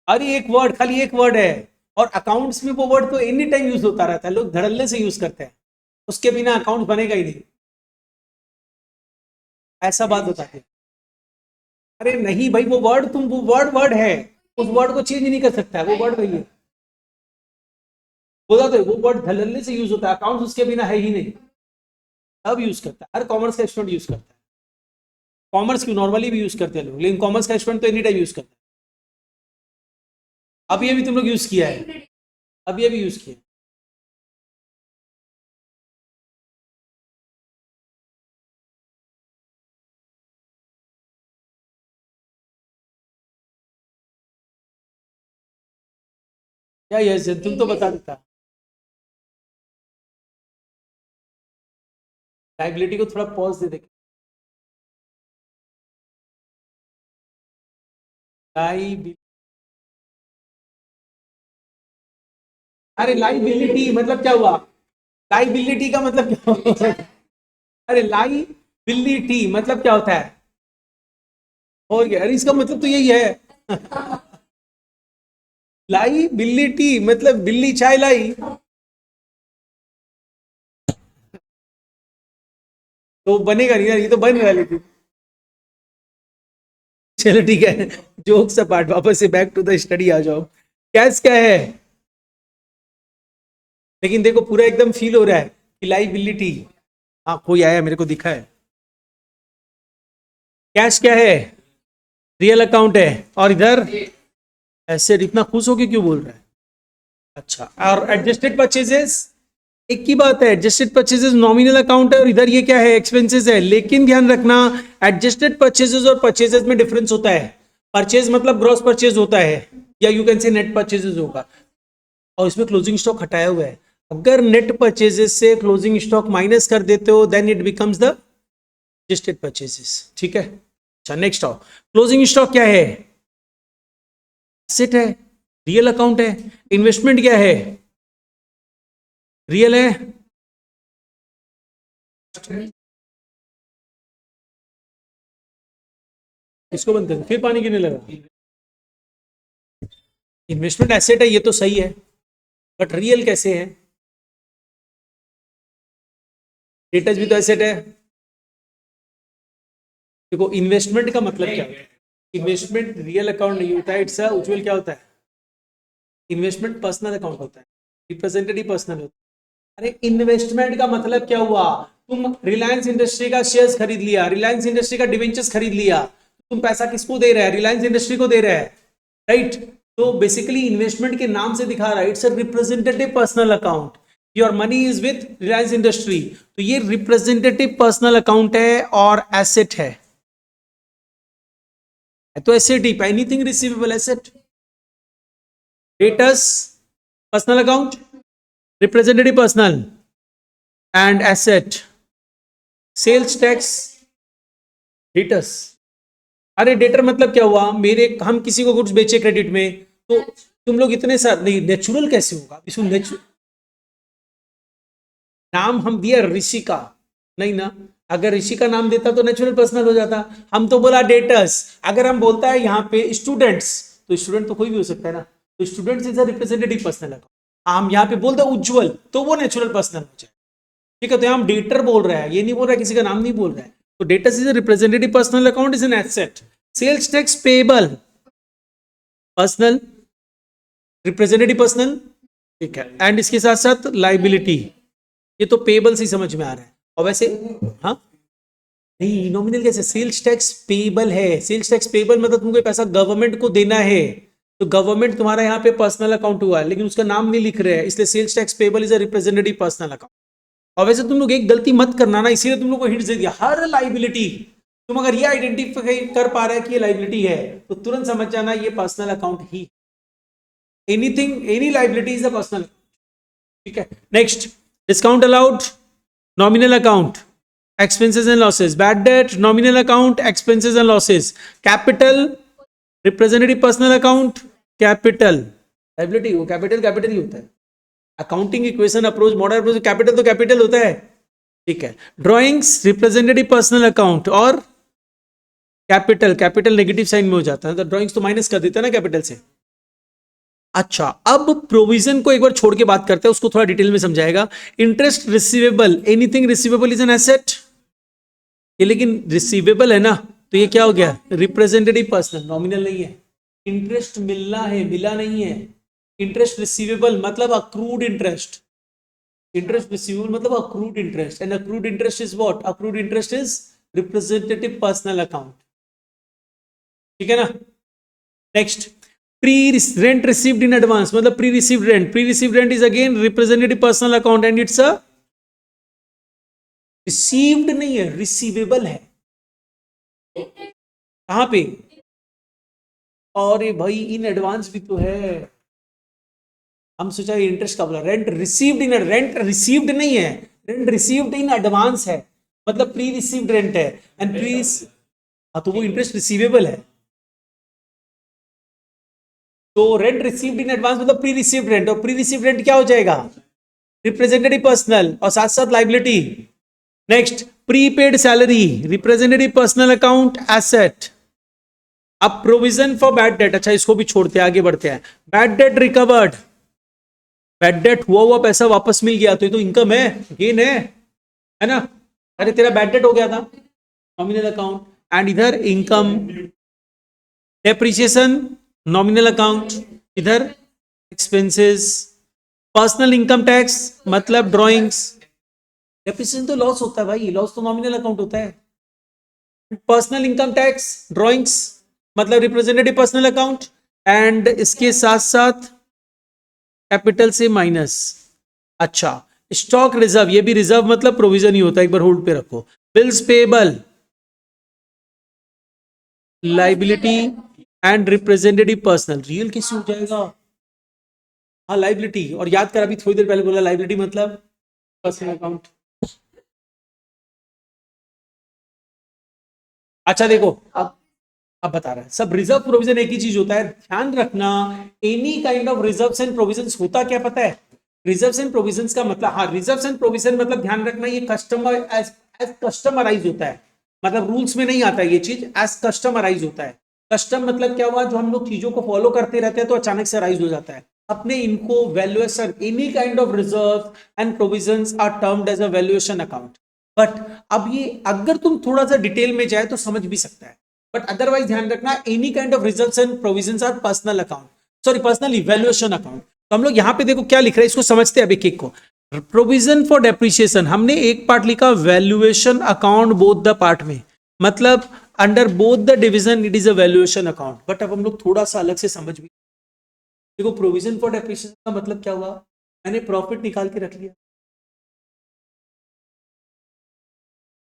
अरे एक वर्ड, खाली एक वर्ड है, और अकाउंट्स में वो वर्ड तो एनी टाइम यूज होता रहता है, लोग धड़ल्ले से यूज करते हैं, उसके बिना अकाउंट बनेगा ही नहीं, ऐसा बात होता है। अरे नहीं भाई, वो वर्ड तुम, वो वर्ड वर्ड है, उस वर्ड को चेंज नहीं कर सकता है, वो वर्ड वही है। बोला तो वो वर्ड धड़ल्ले से यूज होता है, अकाउंट उसके बिना है ही नहीं, अब यूज करता है, हर कॉमर्स का स्टूडेंट यूज करता है। कॉमर्स क्यों, नॉर्मली भी यूज करते हैं लोग, लेकिन कॉमर्स का स्टूडेंट तो एनी टाइम यूज करता है। अब ये भी तुम लोग यूज किया है, अब ये भी यूज किया। क्या यस, तुम तो बता देता। लाइबिलिटी को थोड़ा पॉज दे दे। लाइबिलिटी, अरे लाइबिलिटी मतलब क्या हुआ? लाइबिलिटी का मतलब क्या होता है? अरे लाइबिलिटी मतलब क्या होता है? और क्या, अरे इसका मतलब तो यही है। लाइबिलिटी मतलब बिल्ली चाय लाई, तो बनेगा नहीं यार, ये तो बन रहा है लेकिन। चलो ठीक है, जोक्स अपार्ट, वापस से बैक टू द स्टडी आ जाओ। कैश क्या है? लेकिन देखो पूरा एकदम फील हो रहा है कि लाइबिलिटी। हाँ कोई आया, मेरे को दिखा है। कैश क्या है, रियल अकाउंट है, और इधर एसेट। इतना खुश होके क्यों बोल रहा है? अच्छा, और एडजस्टेड परचेजेस एक ही बात है, एडजस्टेड परचेजेस नॉमिनल अकाउंट है और इधर ये क्या है, एक्सपेंसेस है। लेकिन ध्यान रखना, एडजस्टेड परचेजेस और परचेजेस में डिफरेंस होता है। परचेज मतलब ग्रॉस परचेज होता है, या you can say net purchases होगा, और इसमें क्लोजिंग स्टॉक हटाया हुआ है। अगर नेट परचेजेस से क्लोजिंग स्टॉक माइनस कर देते हो then it becomes the adjusted purchases. ठीक है, अच्छा नेक्स्ट आओ। क्लोजिंग स्टॉक क्या है, एसेट है, रियल अकाउंट है। इन्वेस्टमेंट क्या है, रियल है, इसको बंद कर, फिर पानी गिरने लगा। इन्वेस्टमेंट एसेट है, ये तो सही है, बट रियल कैसे है? डेटर्स भी तो एसेट है। देखो इन्वेस्टमेंट का मतलब क्या है, इन्वेस्टमेंट रियल अकाउंट नहीं होता है, इट्स उज्ज्वल क्या होता है, इन्वेस्टमेंट पर्सनल अकाउंट होता है, रिप्रेजेंटेटिव पर्सनल होता है। अरे इन्वेस्टमेंट का मतलब क्या हुआ, तुम रिलायंस इंडस्ट्री का शेयर्स खरीद लिया, रिलायंस इंडस्ट्री का डिवेंचर्स खरीद लिया, तुम पैसा किसको दे रहा है, रिलायंस इंडस्ट्री को दे रहा है, राइट। तो बेसिकली इन्वेस्टमेंट के नाम से दिखा रहा है it's a representative personal account, your money is with Reliance industry, तो ये रिप्रेजेंटेटिव पर्सनल अकाउंट है और एसेट है। तो एसेट ही, anything receivable asset, debtors personal account, representative personal and asset, sales tax, debtors. अरे डेटर मतलब क्या हुआ, मेरे हम किसी को गुड्स बेचे क्रेडिट में, तो तुम लोग इतने साथ नहीं, नेचुरल कैसे होगा, इसको नेचुरल नाम हम दिया ऋषि का, नहीं ना, अगर ऋषि का नाम देता तो नेचुरल पर्सनल हो जाता। हम तो बोला डेटर्स, अगर हम बोलता है यहाँ पे स्टूडेंट्स, तो स्टूडेंट तो कोई भी हो सकता है ना, तो students is a representative personal account. हम यहाँ पे बोलते उज्जवल, तो वो नेचुरल पर्सनल हो जाए। ठीक है, तो हम डेटर बोल रहे हैं, ये नहीं बोल रहा है, किसी का नाम नहीं बोल रहा है। तो debtors is a representative personal account, is an asset. Sales tax payable, personal, representative personal, ठीक है, एंड इसके साथ साथ लाइबिलिटी, ये तो पेबल से समझ में आ रहा है। और वैसे हाँ नहीं, नॉमिनल कैसे, सेल्स टैक्स पेबल है, सेल्स टैक्स पेबल मतलब तुमको पैसा गवर्नमेंट को देना है, तो गवर्नमेंट तुम्हारा यहाँ पे पर्सनल अकाउंट हुआ है, लेकिन उसका नाम नहीं लिख रहे हैं, इसलिए sales tax payable is a representative personal account. और वैसे तुम लोग एक गलती मत करना ना, इसीलिए तुम लोग को हिंट दे दिया, हर लाइबिलिटी तुम अगर ये आइडेंटिफाई कर पा रहे हैं कि ये लाइबिलिटी है, तो तुरंत समझ जाना ये personal account he, anything any liability is a personal. ठीक है, next, discount allowed, nominal account, expenses and losses, bad debt, nominal account, expenses and losses, capital, representative personal account, capital, liability, वो capital capital ही होता है, accounting equation approach model approach, capital तो capital होता है। ठीक है, ड्राइंग्स, रिप्रेजेंटेटिव पर्सनल अकाउंट, और capital, capital negative sign में हो जाता है, तो ड्राइंग्स तो माइनस कर देता है ना कैपिटल से। अच्छा, अब प्रोविजन को एक बार छोड़ के बात करते हैं, उसको थोड़ा डिटेल में समझाएगा। Interest receivable, anything receivable is an asset, ये लेकिन रिसीवेबल है ना, तो ये क्या हो गया, रिप्रेजेंटेटिव पर्सनल, नॉमिनल नहीं है। इंटरेस्ट मिलना है, मिला नहीं है। इंटरेस्ट रिसीवेबल मतलब अक्रूड इंटरेस्ट, इंटरेस्ट रिसीवेबल मतलब accrued interest, and accrued interest is what, accrued interest is representative personal account. ठीक है ना, next, pre rent received in advance मतलब pre received rent, pre received rent is again representative personal account and it's a received नहीं है, receivable है। कहां पे, और ये भाई इन एडवांस भी तो है, हम सोचा इंटरेस्ट का बोला, रेंट रिसीव्ड इन, रेंट रिसीव्ड नहीं है, रेंट रिसीव्ड इन एडवांस है, मतलब प्री रिसीव्ड रेंट है, एंड प्री, हाँ तो वो इंटरेस्ट रिसीवेबल है। तो रेंट रिसीव्ड इन एडवांस मतलब प्री रिसीव्ड रेंट, और प्री रिसीव्ड रेंट क्या हो जाएगा, रिप्रेजेंटेटिव पर्सनल, और साथ साथ liability. Next, prepaid salary, representative personal account, asset. अब प्रोविजन फॉर बैड डेट, अच्छा इसको भी छोड़ते हैं, आगे बढ़ते हैं। Bad debt recovered, bad debt हुआ पैसा वापस मिल गया, तो ये तो इनकम है, गेन है ना। अरे तेरा बैड डेट हो गया था, नॉमिनल अकाउंट, एंड इधर इनकम, डेप्रिसिएशन, नॉमिनल अकाउंट, इधर एक्सपेंसेस, पर्सनल इनकम टैक्स मतलब ड्रॉइंग्स, डेप्रिसिएशन तो लॉस होता है भाई, लॉस तो नॉमिनल अकाउंट होता है। पर्सनल इनकम टैक्स ड्रॉइंग्स मतलब रिप्रेजेंटेटिव पर्सनल अकाउंट, एंड इसके साथ साथ कैपिटल से माइनस। अच्छा, स्टॉक रिजर्व, ये भी रिजर्व मतलब प्रोविजन ही होता है, एक बार होल्ड पे रखो। Bills payable, liability and representative personal, real किससे हो जाएगा? हाँ लाइबिलिटी, और याद कर अभी थोड़ी देर पहले बोला लाइबिलिटी मतलब पर्सनल अकाउंट। अच्छा देखो, अब बता रहा है सब रिजर्व प्रोविजन एक ही चीज होता है, ध्यान रखना। Any kind of reserves and provisions होता क्या पता है? रिजर्व्स एंड प्रोविजंस का मतलब, हाँ रिजर्व्स एंड प्रोविजन मतलब ध्यान रखना ये कस्टमर एज एज कस्टमराइज होता है, मतलब रूल्स में नहीं आता ये चीज, एज कस्टमराइज होता है। कस्टम मतलब क्या हुआ, जो हम लोग चीजों को फॉलो करते रहते हैं तो अचानक से राइज हो जाता है। अपने इनको valuation, any kind of reserve and provisions are termed as a valuation account. But अब ये अगर तुम थोड़ा सा डिटेल में जाए तो समझ भी सकता है, बट अदरवाइज ध्यान रखना any kind of reserves and provisions are personal account, sorry personal evaluation account. तो हम लोग यहां पे देखो क्या लिख रहे हैं, इसको समझते हैं अब एक एक को। प्रोविजन फॉर डेप्रिसिएशन, हमने एक पार्ट लिखा valuation account both the part में, मतलब under both the division it is a valuation account. But अब हम लोग थोड़ा सा अलग से समझ भी, देखो प्रोविजन फॉर डेप्रिसिएशन का मतलब क्या हुआ, मैंने प्रॉफिट निकाल के रख लिया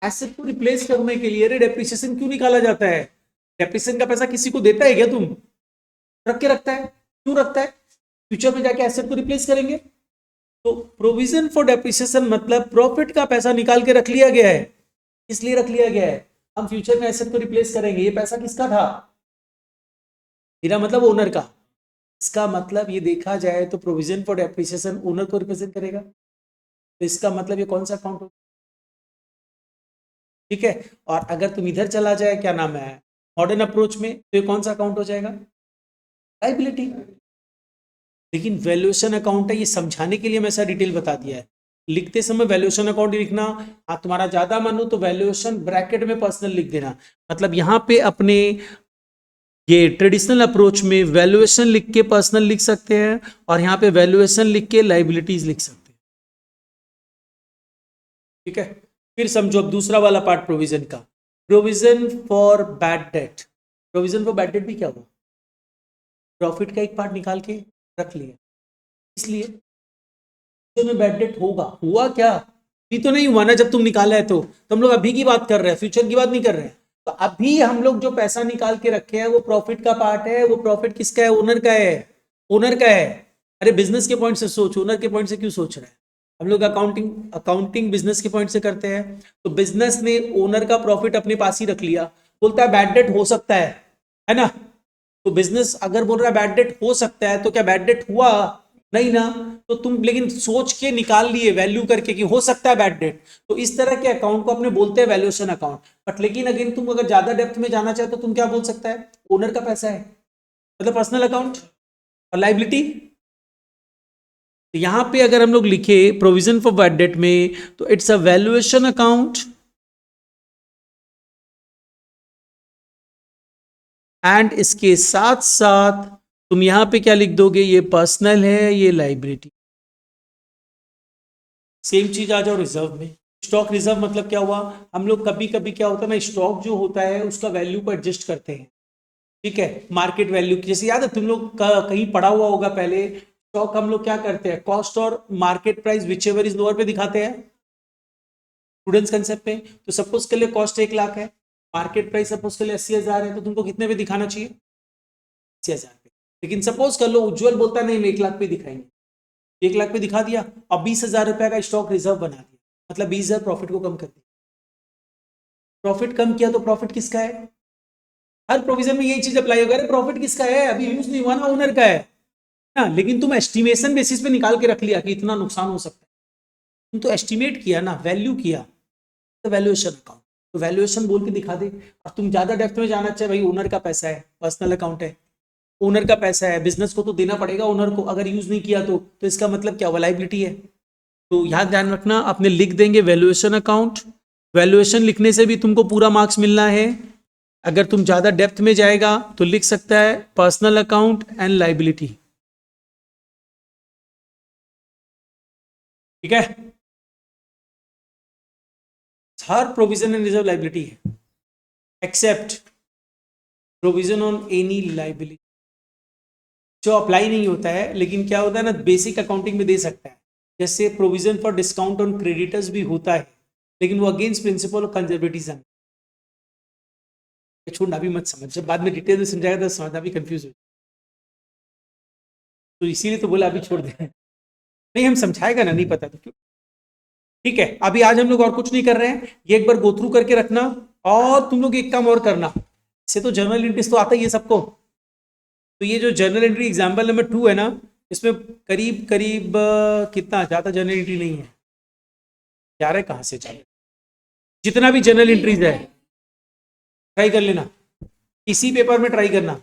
एसेट को रिप्लेस करने के लिए। अरे डेप्रिसिएशन क्यों निकाला जाता है? डेप्रिसिएशन का पैसा किसी को देता है क्या तुम? रख के रखता है, क्यों रखता है? फ्यूचर में जाके एसेट को रिप्लेस करेंगे। तो प्रोविजन फॉर डेप्रिसिएशन मतलब प्रॉफिट का पैसा निकाल के रख लिया गया है, इसलिए रख लिया गया है हम फ्यूचर में एसेट को रिप्लेस करेंगे। ये पैसा किसका था? मेरा मतलब ओनर का। इसका मतलब ये देखा जाए तो प्रोविजन फॉर डेप्रिसिएशन ओनर को रिप्रेजेंट करेगा, तो इसका मतलब ये कौन सा अकाउंट होगा? ठीक है। और अगर तुम इधर चला जाए, क्या नाम है, मॉडर्न अप्रोच में, तो ये कौन सा अकाउंट हो जाएगा? लाइबिलिटी। लेकिन वैल्यूएशन अकाउंट है, ये समझाने के लिए मैं ऐसा डिटेल बता दिया है। लिखते समय वैल्यूएशन अकाउंट लिखना, हाँ तुम्हारा ज्यादा मन हो तो वैल्यूएशन ब्रैकेट में पर्सनल लिख देना। मतलब यहाँ पे अपने ये ट्रेडिशनल अप्रोच में वैल्यूएशन लिख के पर्सनल लिख सकते हैं, और यहाँ पे वैल्यूएशन लिख के लाइबिलिटीज लिख सकते हैं। ठीक है। फिर समझो अब दूसरा वाला पार्ट प्रोविजन का, provision for bad debt. Provision for bad debt भी क्या हुआ? प्रॉफिट का एक पार्ट निकाल के रख लिया, इसलिए में बैड डेट होगा। हुआ क्या? अभी तो नहीं हुआ ना, जब तुम निकाला है तो हम लोग अभी की बात कर रहे हैं, फ्यूचर की बात नहीं कर रहे हैं। तो अभी हम लोग जो पैसा निकाल के रखे हैं वो प्रॉफिट का पार्ट है। वो प्रॉफिट किसका है? ओनर का है। ओनर का है। अरे बिजनेस के पॉइंट से सोच, ओनर के पॉइंट से क्यों सोच रहे हैं? हम लोग अकाउंटिंग अकाउंटिंग बिजनेस के पॉइंट से करते हैं। तो बिजनेस ने ओनर का प्रॉफिट अपने पास ही रख लिया, बोलता है बैड डेट हो सकता है ना? तो बिजनेस अगर बोल रहा है बैड डेट हो सकता है, तो क्या बैड डेट हुआ? नहीं ना। तो तुम लेकिन सोच के निकाल लिए वैल्यू करके कि हो सकता है बैड डेट, तो इस तरह के अकाउंट को अपने बोलते हैं वैल्यूएशन अकाउंट। बट लेकिन अगर तुम अगर ज्यादा डेप्थ में जाना चाहे तो तुम क्या बोल सकता है? ओनर का पैसा है, मतलब पर्सनल अकाउंट। और लाइबिलिटी, तो यहां पे अगर हम लोग लिखे प्रोविजन फॉर बैड डेट में, तो it's a valuation account, and इसके साथ साथ तुम यहां पे क्या लिख दोगे, ये पर्सनल है, ये लाइबिलिटी। सेम चीज आ जाओ रिजर्व में। स्टॉक रिजर्व मतलब क्या हुआ, हम लोग कभी कभी क्या होता है ना, स्टॉक जो होता है उसका वैल्यू को एडजस्ट करते हैं। ठीक है, मार्केट वैल्यू जैसे याद है तुम लोग कहीं पढ़ा हुआ होगा पहले, स्टॉक हम लोग क्या करते हैं, कॉस्ट और market price which ever is lower पे दिखाते हैं स्टूडेंट्स कंसेप्ट पे। तो सपोज के लिए कॉस्ट 1 लाख है, मार्केट प्राइस सपोज के लिए 80,000 है, तो तुमको कितने पे दिखाना चाहिए? 80,000 पे। लेकिन सपोज कर लो उज्जवल बोलता नहीं, हम 1 लाख पे दिखाएंगे, 1 लाख पे दिखा दिया, और 20,000 रुपए का स्टॉक रिजर्व बना दिया, मतलब 20,000 प्रॉफिट को कम कर दिया। प्रॉफिट कम किया तो प्रॉफिट किसका है? हर प्रोविजन में यही चीज अप्लाई होगा, अरे प्रॉफिट किसका है, अभी यूज नहीं हुआ ना, ओनर का है ना। लेकिन तुम एस्टिमेशन बेसिस पे निकाल के रख लिया कि इतना नुकसान हो सकता है, तुम तो एस्टिमेट किया ना, वैल्यू किया, तो वैल्यूएशन अकाउंट, तो वैल्यूएशन बोल के दिखा दे। और तुम ज्यादा डेप्थ में जाना चाहे, भाई ओनर का पैसा है, पर्सनल अकाउंट है, ओनर का पैसा है, बिजनेस को तो देना पड़ेगा ओनर को, अगर यूज नहीं किया तो इसका मतलब क्या हुआ, लाइबिलिटी है। तो यहाँ ध्यान रखना, अपने लिख देंगे वैल्यूएशन अकाउंट। वैल्यूएशन लिखने से भी तुमको पूरा मार्क्स मिलना है। अगर तुम ज्यादा डेप्थ में जाएगा तो लिख सकता है पर्सनल अकाउंट एंड लाइबिलिटी। ठीक है, हर प्रोविजन एंड रिजर्व लाइबिलिटी है। Except provision on any liability, जो अप्लाई नहीं होता है लेकिन क्या होता है ना, बेसिक अकाउंटिंग में दे सकता है। जैसे provision for discount on creditors भी होता है, लेकिन वो अगेंस्ट प्रिंसिपल ऑफ कंजर्वेटिज्म। छोड़ना, अभी मत समझ, जब बाद में डिटेल में समझाएगा तो समझना, अभी कंफ्यूज हो, तो इसीलिए तो बोला अभी छोड़ दे। नहीं, हम समझाएगा ना, नहीं पता तो क्यों। ठीक है, अभी आज हम लोग और कुछ नहीं कर रहे हैं, ये एक बार गो थ्रू करके रखना। और तुम लोग एक काम और करना, इससे तो जर्नल एंट्रीज तो आता ही है सबको, तो ये जो जर्नल एंट्री एग्जाम्पल नंबर 2 है ना, इसमें करीब करीब कितना ज़्यादा जर्नल एंट्री नहीं है, जा रहे कहाँ से चले, जितना भी जर्नल एंट्रीज है ट्राई कर लेना, इसी पेपर में ट्राई करना।